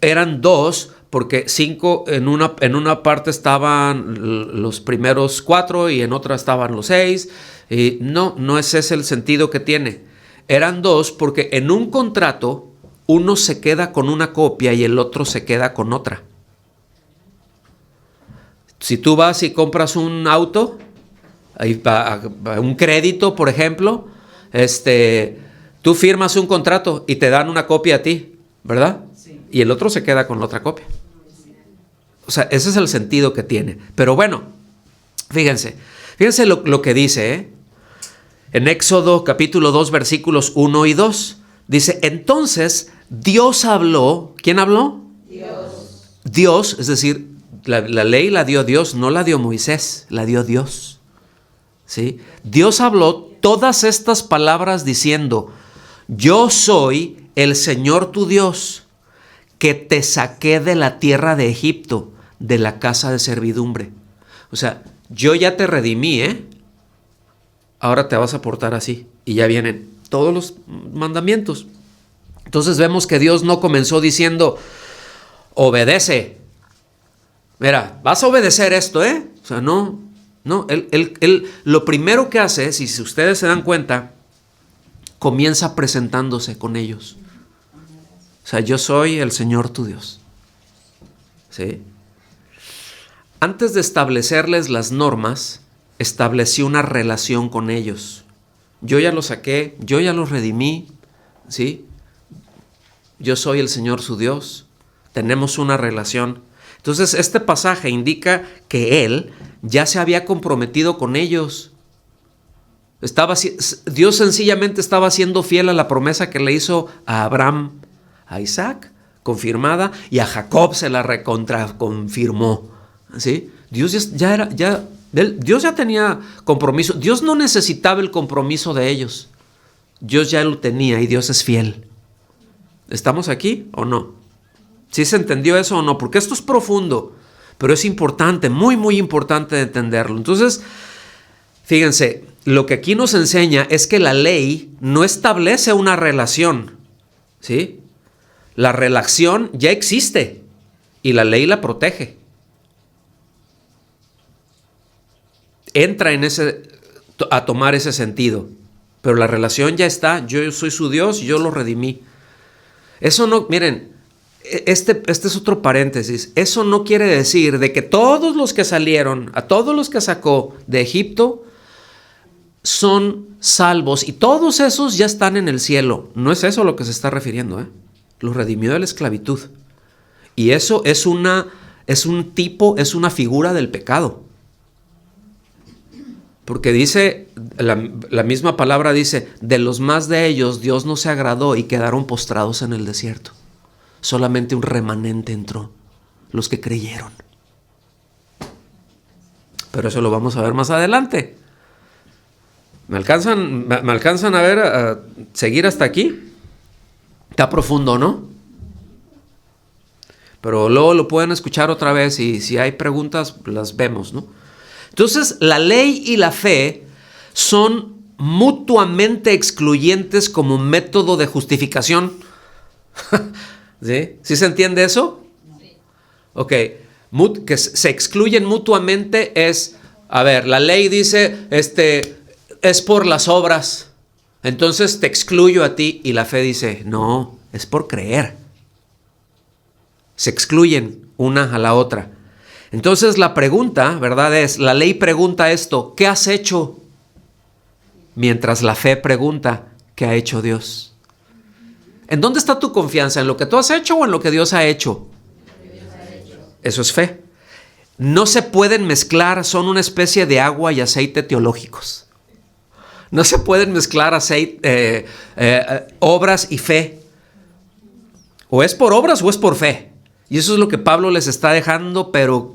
eran 2, porque 5 en una parte estaban los primeros 4 y en otra estaban los 6. Y no es ese el sentido que tiene. Eran 2 porque en un contrato uno se queda con una copia y el otro se queda con otra. Si tú vas y compras un auto, un crédito, por ejemplo, tú firmas un contrato y te dan una copia a ti, ¿verdad? Sí. Y el otro se queda con la otra copia. O sea, ese es el sentido que tiene. Pero bueno, fíjense lo que dice, ¿eh? En Éxodo capítulo 2 versículos 1 y 2. Dice, entonces Dios habló. ¿Quién habló? Dios, es decir, la ley la dio Dios, no la dio Moisés, la dio Dios. ¿Sí? Dios habló todas estas palabras diciendo, yo soy el Señor tu Dios, que te saqué de la tierra de Egipto, de la casa de servidumbre. O sea, yo ya te redimí, ahora te vas a portar así. Y ya vienen todos los mandamientos. Entonces vemos que Dios no comenzó diciendo, obedece. Mira, vas a obedecer esto, O sea, no, él lo primero que hace, si ustedes se dan cuenta, comienza presentándose con ellos. O sea, yo soy el Señor tu Dios. ¿Sí? Antes de establecerles las normas, establecí una relación con ellos. Yo ya los saqué, yo ya los redimí, ¿sí? Yo soy el Señor su Dios. Tenemos una relación. Entonces, este pasaje indica que Él ya se había comprometido con ellos. Dios sencillamente estaba siendo fiel a la promesa que le hizo a Abraham, a Isaac, confirmada, y a Jacob se la recontraconfirmó. ¿Sí? Dios ya tenía compromiso. Dios no necesitaba el compromiso de ellos. Dios ya lo tenía y Dios es fiel. ¿Estamos aquí o no? ¿Sí se entendió eso o no? Porque esto es profundo, pero es importante, muy, muy importante de entenderlo. Entonces, fíjense, lo que aquí nos enseña es que la ley no establece una relación, ¿sí? La relación ya existe y la ley la protege. Entra a tomar ese sentido, pero la relación ya está. Yo soy su Dios y yo lo redimí. Eso no, miren, este es otro paréntesis. Eso no quiere decir de que todos los que salieron, a todos los que sacó de Egipto, son salvos y todos esos ya están en el cielo. No es eso a lo que se está refiriendo, Los redimió de la esclavitud. Y eso es una figura del pecado. Porque dice, la misma palabra dice, de los más de ellos Dios no se agradó y quedaron postrados en el desierto. Solamente un remanente entró, los que creyeron. Pero eso lo vamos a ver más adelante. ¿Me alcanzan a ver, a seguir hasta aquí? Está profundo, ¿no? Pero luego lo pueden escuchar otra vez y si hay preguntas las vemos, ¿no? Entonces, la ley y la fe son mutuamente excluyentes como método de justificación. ¿Sí? ¿Sí se entiende eso? Sí. Ok. Que se excluyen mutuamente es, a ver, la ley dice, es por las obras. Entonces te excluyo a ti, y la fe dice, no, es por creer. Se excluyen una a la otra. Entonces la pregunta, ¿verdad? La ley pregunta esto, ¿qué has hecho? Mientras la fe pregunta, ¿qué ha hecho Dios? ¿En dónde está tu confianza? ¿En lo que tú has hecho o en lo que Dios ha hecho? Eso es fe. No se pueden mezclar, son una especie de agua y aceite teológicos. No se pueden mezclar obras y fe. O es por obras o es por fe. Y eso es lo que Pablo les está dejando, pero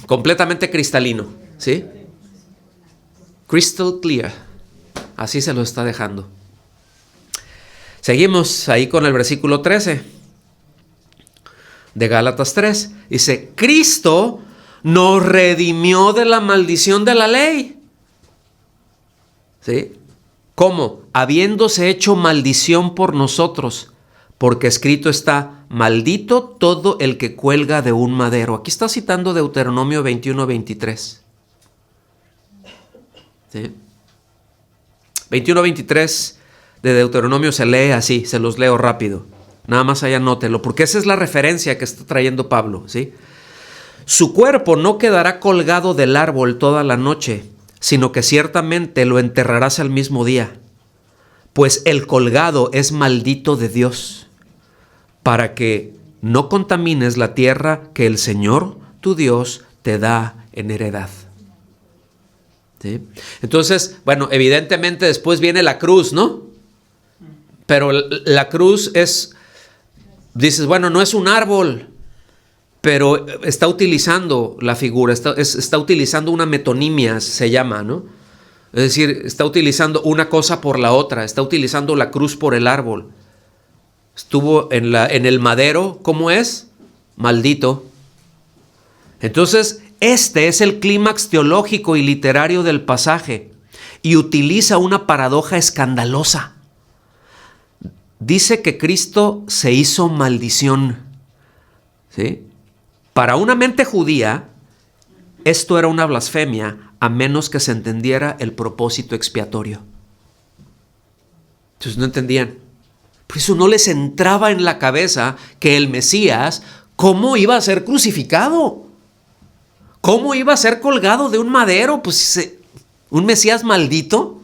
completamente cristalino, ¿sí? Crystal clear. Así se lo está dejando. Seguimos ahí con el versículo 13 de Gálatas 3. Dice, Cristo nos redimió de la maldición de la ley. ¿Sí? ¿Cómo? Habiéndose hecho maldición por nosotros, porque escrito está, maldito todo el que cuelga de un madero. Aquí está citando Deuteronomio 21:23. ¿Sí? 21:23 de Deuteronomio se lee así, se los leo rápido. Nada más ahí anótelo, porque esa es la referencia que está trayendo Pablo, ¿sí? Su cuerpo no quedará colgado del árbol toda la noche, sino que ciertamente lo enterrarás al mismo día, pues el colgado es maldito de Dios, para que no contamines la tierra que el Señor, tu Dios, te da en heredad. ¿Sí? Entonces, bueno, evidentemente después viene la cruz, ¿no? Pero la cruz dices, bueno, no es un árbol, pero está utilizando la figura, está utilizando una metonimia, se llama, ¿no? Es decir, está utilizando una cosa por la otra, está utilizando la cruz por el árbol. Estuvo en el madero, ¿cómo es? Maldito. Entonces, este es el clímax teológico y literario del pasaje y utiliza una paradoja escandalosa. Dice que Cristo se hizo maldición. ¿Sí? Para una mente judía, esto era una blasfemia, a menos que se entendiera el propósito expiatorio. Entonces no entendían. Por eso no les entraba en la cabeza que el Mesías, ¿cómo iba a ser crucificado? ¿Cómo iba a ser colgado de un madero? Pues un Mesías maldito.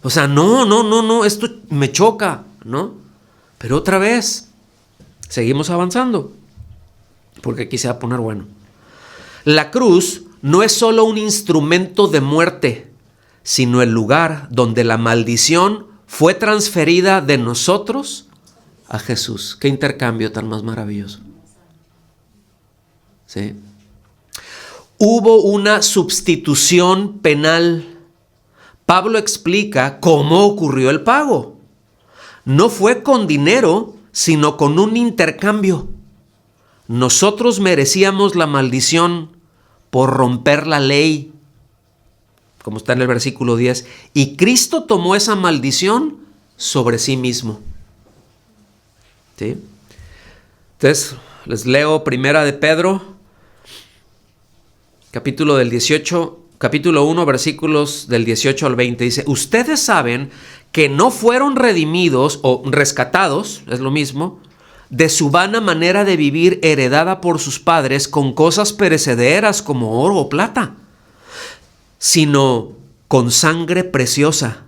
O sea, no, esto me choca, ¿no? Pero otra vez, seguimos avanzando, porque aquí se va a poner bueno. La cruz no es solo un instrumento de muerte, sino el lugar donde la maldición fue transferida de nosotros a Jesús. Qué intercambio tan más maravilloso. ¿Sí? Hubo una sustitución penal. Pablo explica cómo ocurrió el pago. No fue con dinero, sino con un intercambio. Nosotros merecíamos la maldición por romper la ley, como está en el versículo 10, y Cristo tomó esa maldición sobre sí mismo. ¿Sí? Entonces, les leo Primera de Pedro, capítulo 1, versículos del 18 al 20. Dice, ustedes saben que no fueron redimidos o rescatados, es lo mismo, de su vana manera de vivir heredada por sus padres con cosas perecederas como oro o plata, sino con sangre preciosa,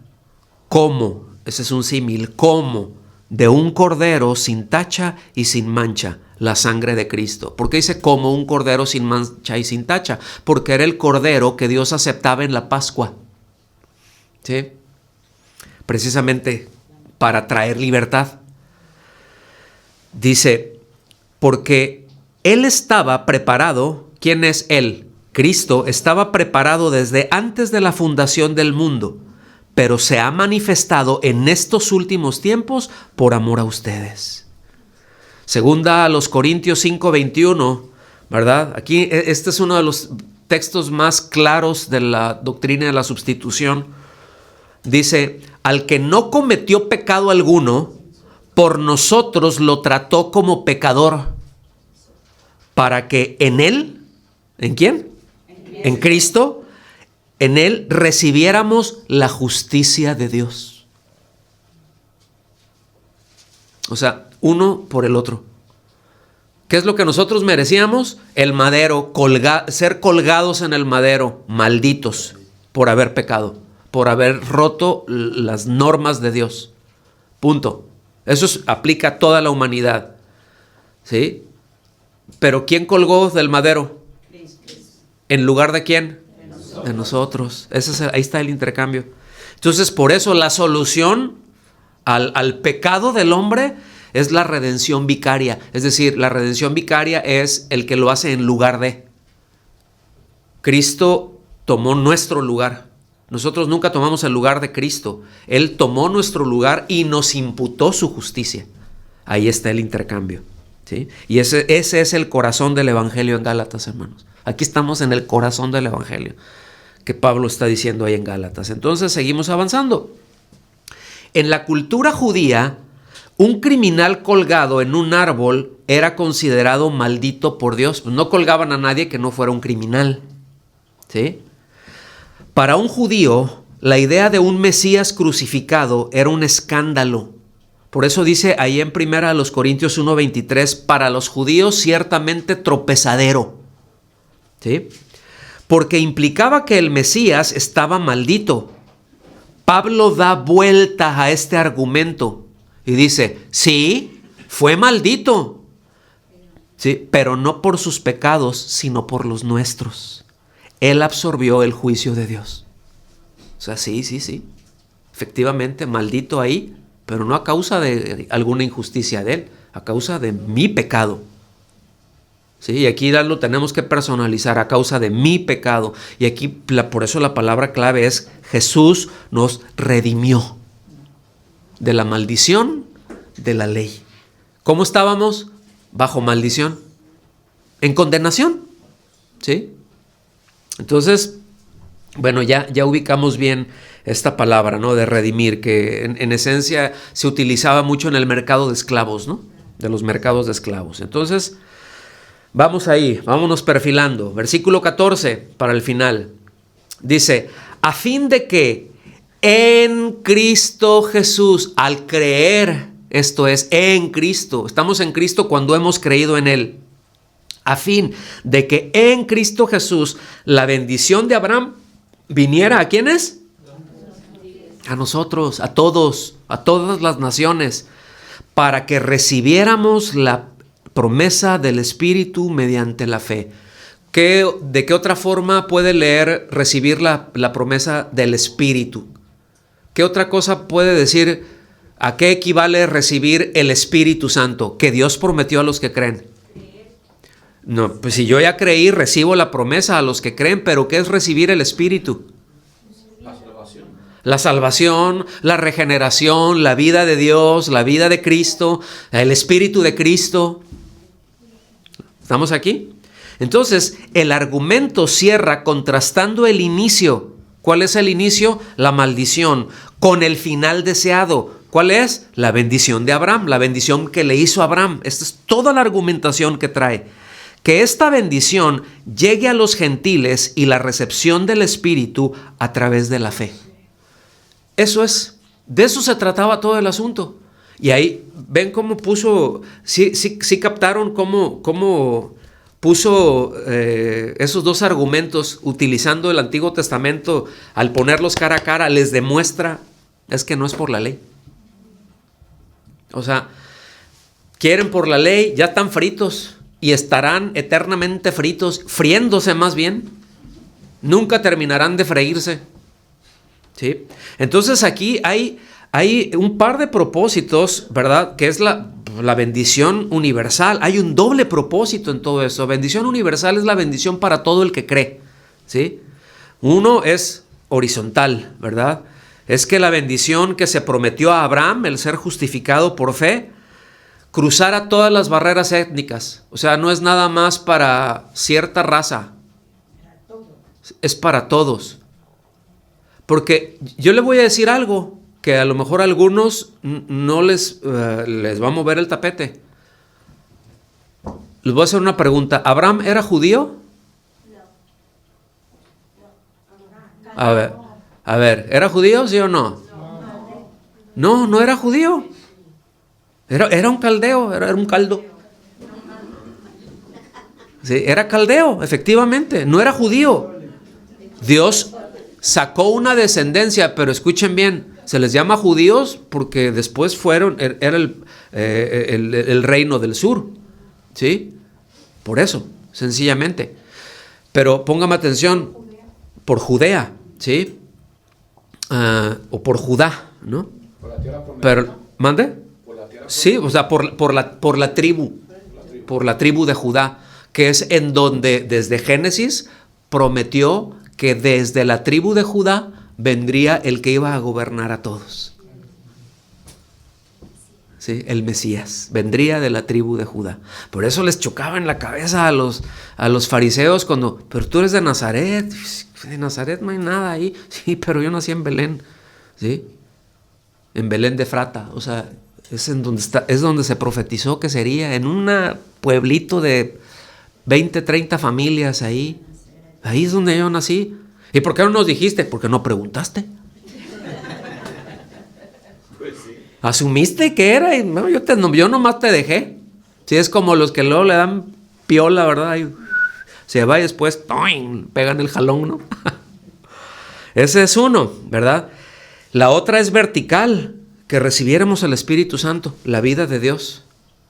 como, ese es un símil, como de un cordero sin tacha y sin mancha, la sangre de Cristo. ¿Por qué dice como un cordero sin mancha y sin tacha? Porque era el cordero que Dios aceptaba en la Pascua. ¿Sí? Precisamente para traer libertad. Dice, porque Él estaba preparado. ¿Quién es Él? Cristo estaba preparado desde antes de la fundación del mundo, pero se ha manifestado en estos últimos tiempos por amor a ustedes. Segunda a los Corintios 5:21, ¿verdad? Aquí este es uno de los textos más claros de la doctrina de la sustitución. Dice, al que no cometió pecado alguno, por nosotros lo trató como pecador, para que en él, ¿en quién? En Cristo, en él recibiéramos la justicia de Dios. O sea, uno por el otro. ¿Qué es lo que nosotros merecíamos? El madero, ser colgados en el madero, malditos por haber pecado, por haber roto las normas de Dios. Punto. Eso aplica a toda la humanidad. ¿Sí? Pero ¿quién colgó del madero? ¿En lugar de quién? De nosotros. Ahí está el intercambio. Entonces, por eso la solución al pecado del hombre es la redención vicaria. Es decir, la redención vicaria es el que lo hace en lugar de. Cristo tomó nuestro lugar. Nosotros nunca tomamos el lugar de Cristo. Él tomó nuestro lugar y nos imputó su justicia. Ahí está el intercambio. ¿Sí? Y ese es el corazón del Evangelio en Gálatas, hermanos. Aquí estamos en el corazón del Evangelio que Pablo está diciendo ahí en Gálatas. Entonces seguimos avanzando. En la cultura judía, un criminal colgado en un árbol era considerado maldito por Dios. No colgaban a nadie que no fuera un criminal. ¿Sí? Para un judío, la idea de un Mesías crucificado era un escándalo. Por eso dice ahí en 1 Corintios 1:23, para los judíos ciertamente tropezadero. ¿Sí? Porque implicaba que el Mesías estaba maldito. Pablo da vuelta a este argumento y dice, sí, fue maldito. Sí, pero no por sus pecados, sino por los nuestros. Él absorbió el juicio de Dios. O sea, sí. Efectivamente, maldito ahí, pero no a causa de alguna injusticia de él, a causa de mi pecado. ¿sí? Y aquí lo tenemos que personalizar a causa de mi pecado. Y aquí por eso la palabra clave es Jesús nos redimió de la maldición de la ley. ¿Cómo estábamos? Bajo maldición, en condenación, ¿sí? Entonces, bueno, ya ubicamos bien esta palabra, ¿no? De redimir, que en esencia se utilizaba mucho en el mercado de esclavos, ¿no? De los mercados de esclavos. Entonces, vamos ahí, vámonos perfilando. Versículo 14 para el final. Dice, a fin de que en Cristo Jesús, al creer, esto es, en Cristo, estamos en Cristo cuando hemos creído en Él, a fin de que en Cristo Jesús la bendición de Abraham viniera, ¿a quiénes? A nosotros, a todos, a todas las naciones, para que recibiéramos la promesa del Espíritu mediante la fe. ¿De qué otra forma puede leer recibir la promesa del Espíritu? ¿Qué otra cosa puede decir? ¿A qué equivale recibir el Espíritu Santo que Dios prometió a los que creen? No, pues si yo ya creí, recibo la promesa a los que creen, pero ¿qué es recibir el Espíritu? La salvación. La salvación, la regeneración, la vida de Dios, la vida de Cristo, el Espíritu de Cristo. ¿Estamos aquí? Entonces, el argumento cierra contrastando el inicio. ¿Cuál es el inicio? La maldición, con el final deseado. ¿Cuál es? La bendición de Abraham, la bendición que le hizo a Abraham. Esta es toda la argumentación que trae. Que esta bendición llegue a los gentiles y la recepción del Espíritu a través de la fe. Eso es, de eso se trataba todo el asunto. Y ahí, ven cómo puso, sí captaron cómo puso esos dos argumentos utilizando el Antiguo Testamento, al ponerlos cara a cara, les demuestra, es que no es por la ley. O sea, quieren por la ley, ya están fritos y estarán eternamente fritos, friéndose más bien. Nunca terminarán de freírse. ¿Sí? Entonces aquí hay un par de propósitos, ¿verdad? Que es la bendición universal. Hay un doble propósito en todo eso. Bendición universal es la bendición para todo el que cree. ¿Sí? Uno es horizontal, ¿verdad? Es que la bendición que se prometió a Abraham, el ser justificado por fe, cruzara todas las barreras étnicas. O sea, no es nada más para cierta raza. Es para todos. Porque yo le voy a decir algo que a lo mejor a algunos no les va a mover el tapete. Les voy a hacer una pregunta. ¿Abraham era judío? A ver, ¿era judío, sí o no? No era judío. Era un caldeo, era un caldo. Sí, era caldeo, efectivamente, no era judío. Dios sacó una descendencia, pero escuchen bien, se les llama judíos porque después era el reino del sur, ¿sí? Por eso, sencillamente. Pero póngame atención, por Judea, ¿sí? O por Judá, ¿no? Por la tierra prometida. Pero, ¿mande? Por la tierra Sí, o sea, por la tribu de Judá, que es en donde desde Génesis prometió que desde la tribu de Judá vendría el que iba a gobernar a todos. ¿Sí? El Mesías vendría de la tribu de Judá. Por eso les chocaba en la cabeza a los fariseos cuando, pero tú eres de Nazaret. De Nazaret no hay nada ahí. Sí, pero yo nací en Belén. ¿Sí? En Belén de Efrata. O sea, es donde se profetizó que sería, en un pueblito de 20, 30 familias ahí. Ahí es donde yo nací. ¿Y por qué no nos dijiste? Porque no preguntaste. Pues sí. Asumiste que era y no, yo nomás te dejé. Sí, es como los que luego le dan piola, ¿verdad? Y se va y después ¡toing! Pegan el jalón, ¿no? Ese es uno, ¿verdad? La otra es vertical, que recibiéramos el Espíritu Santo, la vida de Dios.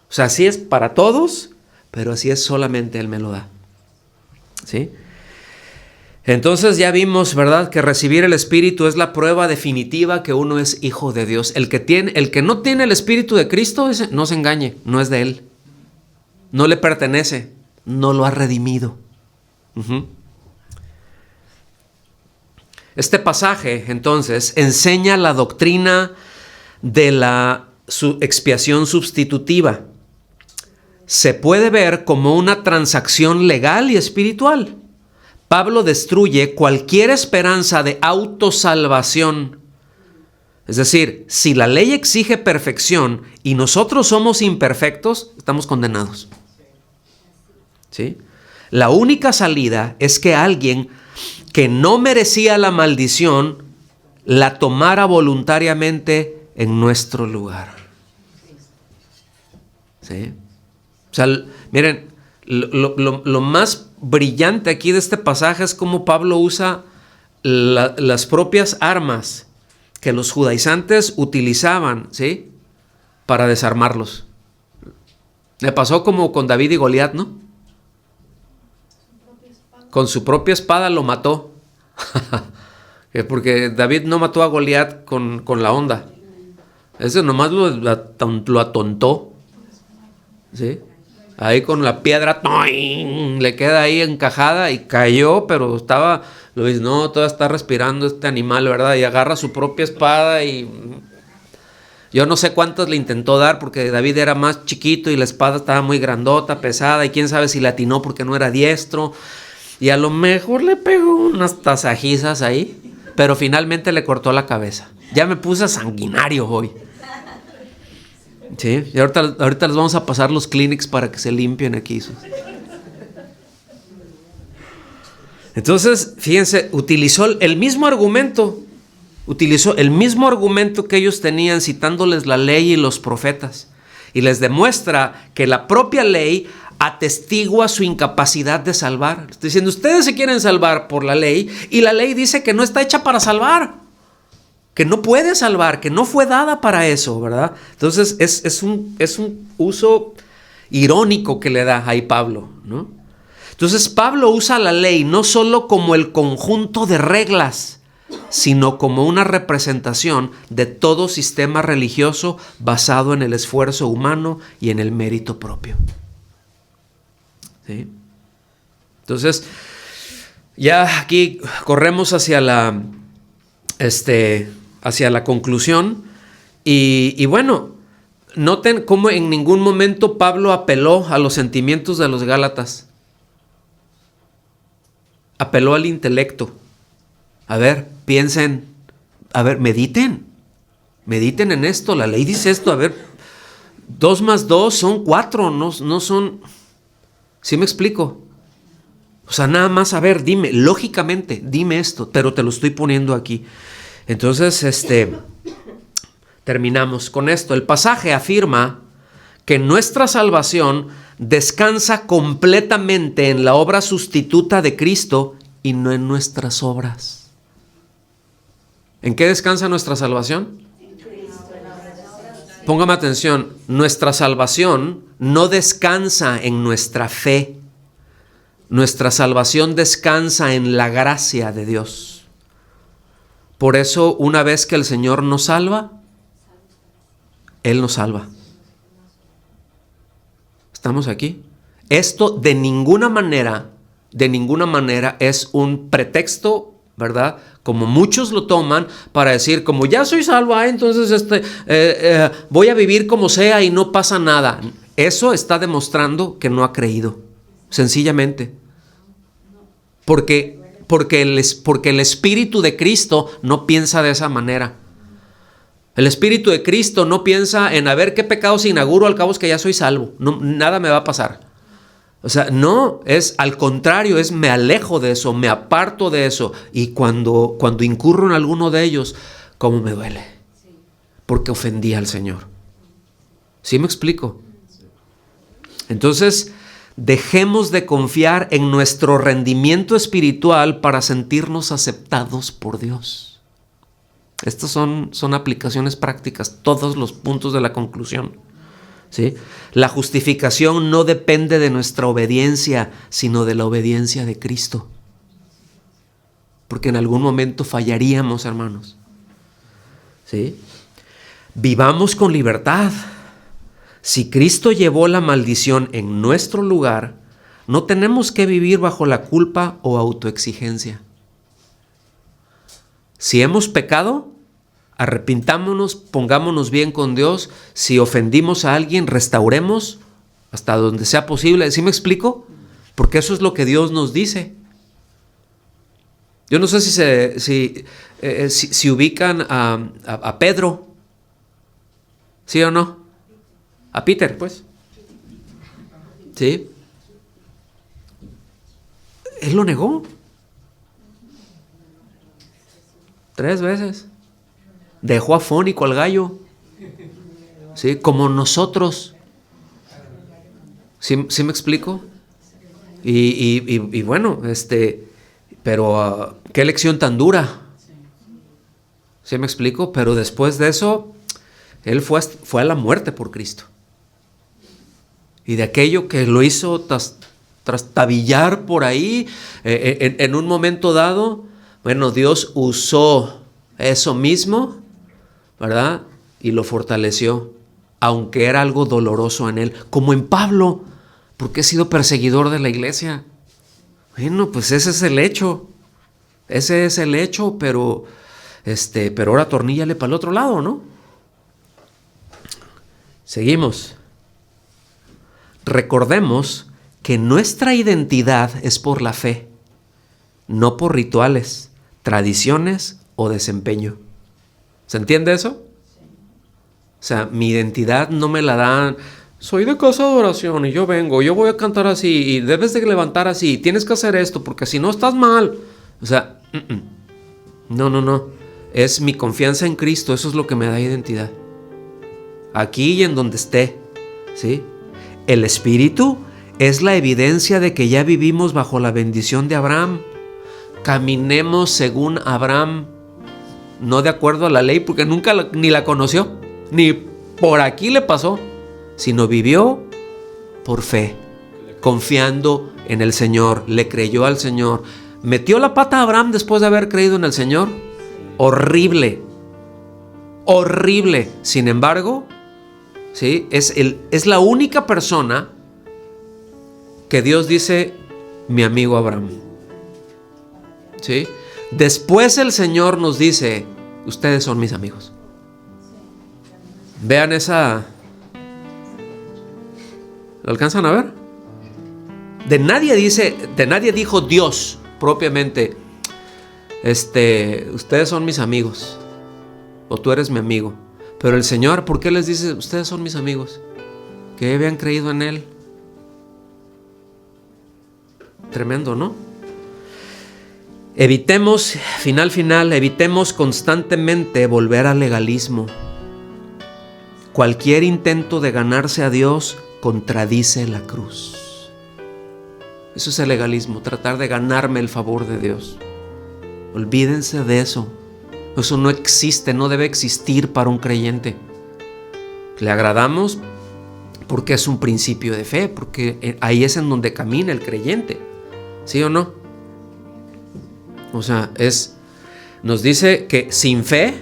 O sea, así es para todos, pero así es solamente Él me lo da. ¿Sí? Entonces ya vimos, ¿verdad?, que recibir el Espíritu es la prueba definitiva que uno es hijo de Dios. El que no tiene el Espíritu de Cristo, no se engañe, no es de Él. No le pertenece. no lo ha redimido. Este pasaje, entonces, enseña la doctrina de la expiación sustitutiva. Se puede ver como una transacción legal y espiritual. Pablo destruye cualquier esperanza de autosalvación. Es decir, si la ley exige perfección y nosotros somos imperfectos, estamos condenados. ¿Sí? La única salida es que alguien que no merecía la maldición la tomara voluntariamente en nuestro lugar. ¿Sí? O sea, miren, lo más brillante aquí de este pasaje es cómo Pablo usa las propias armas que los judaizantes utilizaban, ¿sí?, para desarmarlos. Le pasó como con David y Goliat, ¿no? Con su propia espada lo mató. Porque David no mató a Goliat con la honda. Ese nomás lo atontó. ¿Sí? Ahí con la piedra ¡toing! Le queda ahí encajada y cayó, pero estaba, lo dice, no, todavía está respirando este animal, ¿verdad? Y agarra su propia espada y yo no sé cuántas le intentó dar porque David era más chiquito y la espada estaba muy grandota, pesada, y quién sabe si le atinó porque no era diestro, y a lo mejor le pegó unas tasajizas ahí, pero finalmente le cortó la cabeza. Ya me puse sanguinario hoy. Sí, y ahorita les vamos a pasar los Kleenex para que se limpien aquí. Entonces, fíjense, utilizó el mismo argumento que ellos tenían citándoles la ley y los profetas, y les demuestra que la propia ley atestigua su incapacidad de salvar. Estoy diciendo, ustedes se quieren salvar por la ley, y la ley dice que no está hecha para salvar, que no puede salvar, que no fue dada para eso, ¿verdad? Entonces es un uso irónico que le da ahí Pablo, ¿no? Entonces Pablo usa la ley no solo como el conjunto de reglas, sino como una representación de todo sistema religioso basado en el esfuerzo humano y en el mérito propio. ¿Sí? Entonces, ya aquí corremos hacia la conclusión y bueno, noten cómo en ningún momento Pablo apeló a los sentimientos de los Gálatas. Apeló al intelecto. A ver, piensen, a ver, mediten en esto, la ley dice esto, a ver, 2 más 2 son 4, no son, ¿sí me explico? O sea, nada más, a ver, dime, lógicamente, dime esto, pero te lo estoy poniendo aquí. Entonces, terminamos con esto. El pasaje afirma que nuestra salvación descansa completamente en la obra sustituta de Cristo y no en nuestras obras. ¿En qué descansa nuestra salvación? Póngame atención, nuestra salvación no descansa en nuestra fe. Nuestra salvación descansa en la gracia de Dios. Por eso, una vez que el Señor nos salva, Él nos salva. ¿Estamos aquí? Esto de ninguna manera es un pretexto, ¿verdad? Como muchos lo toman para decir, como ya soy salvo, entonces voy a vivir como sea y no pasa nada. Eso está demostrando que no ha creído, sencillamente. Porque el Espíritu de Cristo no piensa de esa manera. El Espíritu de Cristo no piensa en a ver qué pecados inauguro, al cabo es que ya soy salvo. No, nada me va a pasar. O sea, no, es al contrario, es me alejo de eso, me aparto de eso. Y cuando incurro en alguno de ellos, ¿cómo me duele? Porque ofendí al Señor. ¿Sí me explico? Entonces, dejemos de confiar en nuestro rendimiento espiritual para sentirnos aceptados por Dios. Estas son aplicaciones prácticas, todos los puntos de la conclusión. ¿Sí? La justificación no depende de nuestra obediencia, sino de la obediencia de Cristo. Porque en algún momento fallaríamos, hermanos. ¿Sí? Vivamos con libertad. Si Cristo llevó la maldición en nuestro lugar, No tenemos que vivir bajo la culpa o autoexigencia. Si hemos pecado, arrepintámonos, pongámonos bien con Dios. Si ofendimos a alguien, restauremos hasta donde sea posible. ¿Sí me explico? Porque eso es lo que Dios nos dice. Yo no sé si ubican a Pedro. ¿Sí o no? A Peter, pues. ¿Sí? Él lo negó. 3 veces. Dejó afónico al gallo. ¿Sí? Como nosotros. ¿Sí me explico? Y bueno, pero qué lección tan dura. ¿Sí me explico? Pero después de eso, él fue a la muerte por Cristo. Y de aquello que lo hizo trastabillar por ahí, en un momento dado, bueno, Dios usó eso mismo, ¿verdad? Y lo fortaleció, aunque era algo doloroso en él, como en Pablo, porque he sido perseguidor de la iglesia. Bueno, pues ese es el hecho. Ese es el hecho, pero ahora torníllale para el otro lado, ¿no? Seguimos. Recordemos que nuestra identidad es por la fe, no por rituales, tradiciones o desempeño. ¿Se entiende eso? O sea, mi identidad no me la dan. Soy de casa de oración y yo voy a cantar así y debes de levantar así, tienes que hacer esto porque si no estás mal. O sea, no. Es mi confianza en Cristo, eso es lo que me da identidad. Aquí y en donde esté, ¿sí? El Espíritu es la evidencia de que ya vivimos bajo la bendición de Abraham. Caminemos según Abraham, no de acuerdo a la ley, porque nunca ni la conoció, ni por aquí le pasó, sino vivió por fe, confiando en el Señor, le creyó al Señor. ¿Metió la pata a Abraham después de haber creído en el Señor? Horrible. Sin embargo, ¿sí? Es la única persona que Dios dice, mi amigo Abraham. ¿Sí? Después el Señor nos dice, ustedes son mis amigos. Vean esa. ¿Lo alcanzan a ver? De nadie dijo Dios propiamente, ustedes son mis amigos, o tú eres mi amigo. Pero el Señor, ¿por qué les dice, ustedes son mis amigos? Que habían creído en Él. Tremendo, ¿no? Evitemos constantemente volver al legalismo. Cualquier intento de ganarse a Dios contradice la cruz. Eso es el legalismo, tratar de ganarme el favor de Dios. Olvídense de eso. Eso no existe, no debe existir para un creyente. Le agradamos porque es un principio de fe, porque ahí es en donde camina el creyente. ¿Sí o no? O sea, nos dice que sin fe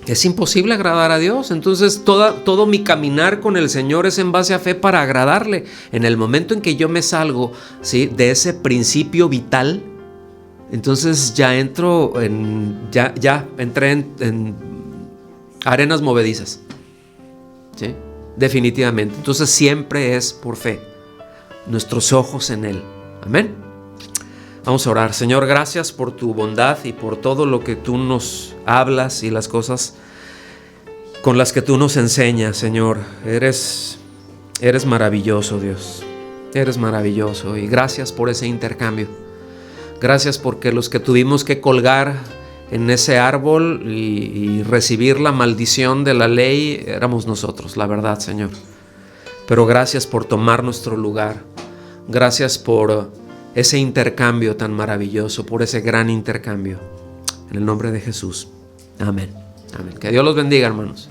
es imposible agradar a Dios. Entonces todo mi caminar con el Señor es en base a fe para agradarle. En el momento en que yo me salgo, ¿sí?, de ese principio vital, entonces ya entré en arenas movedizas. ¿Sí? Definitivamente. Entonces siempre es por fe. Nuestros ojos en Él. Amén. Vamos a orar. Señor, gracias por tu bondad y por todo lo que tú nos hablas y las cosas con las que tú nos enseñas, Señor. Eres maravilloso, Dios. Eres maravilloso y gracias por ese intercambio. Gracias porque los que tuvimos que colgar en ese árbol y recibir la maldición de la ley éramos nosotros, la verdad, Señor. Pero gracias por tomar nuestro lugar. Gracias por ese intercambio tan maravilloso, por ese gran intercambio. En el nombre de Jesús. Amén. Amén. Que Dios los bendiga, hermanos.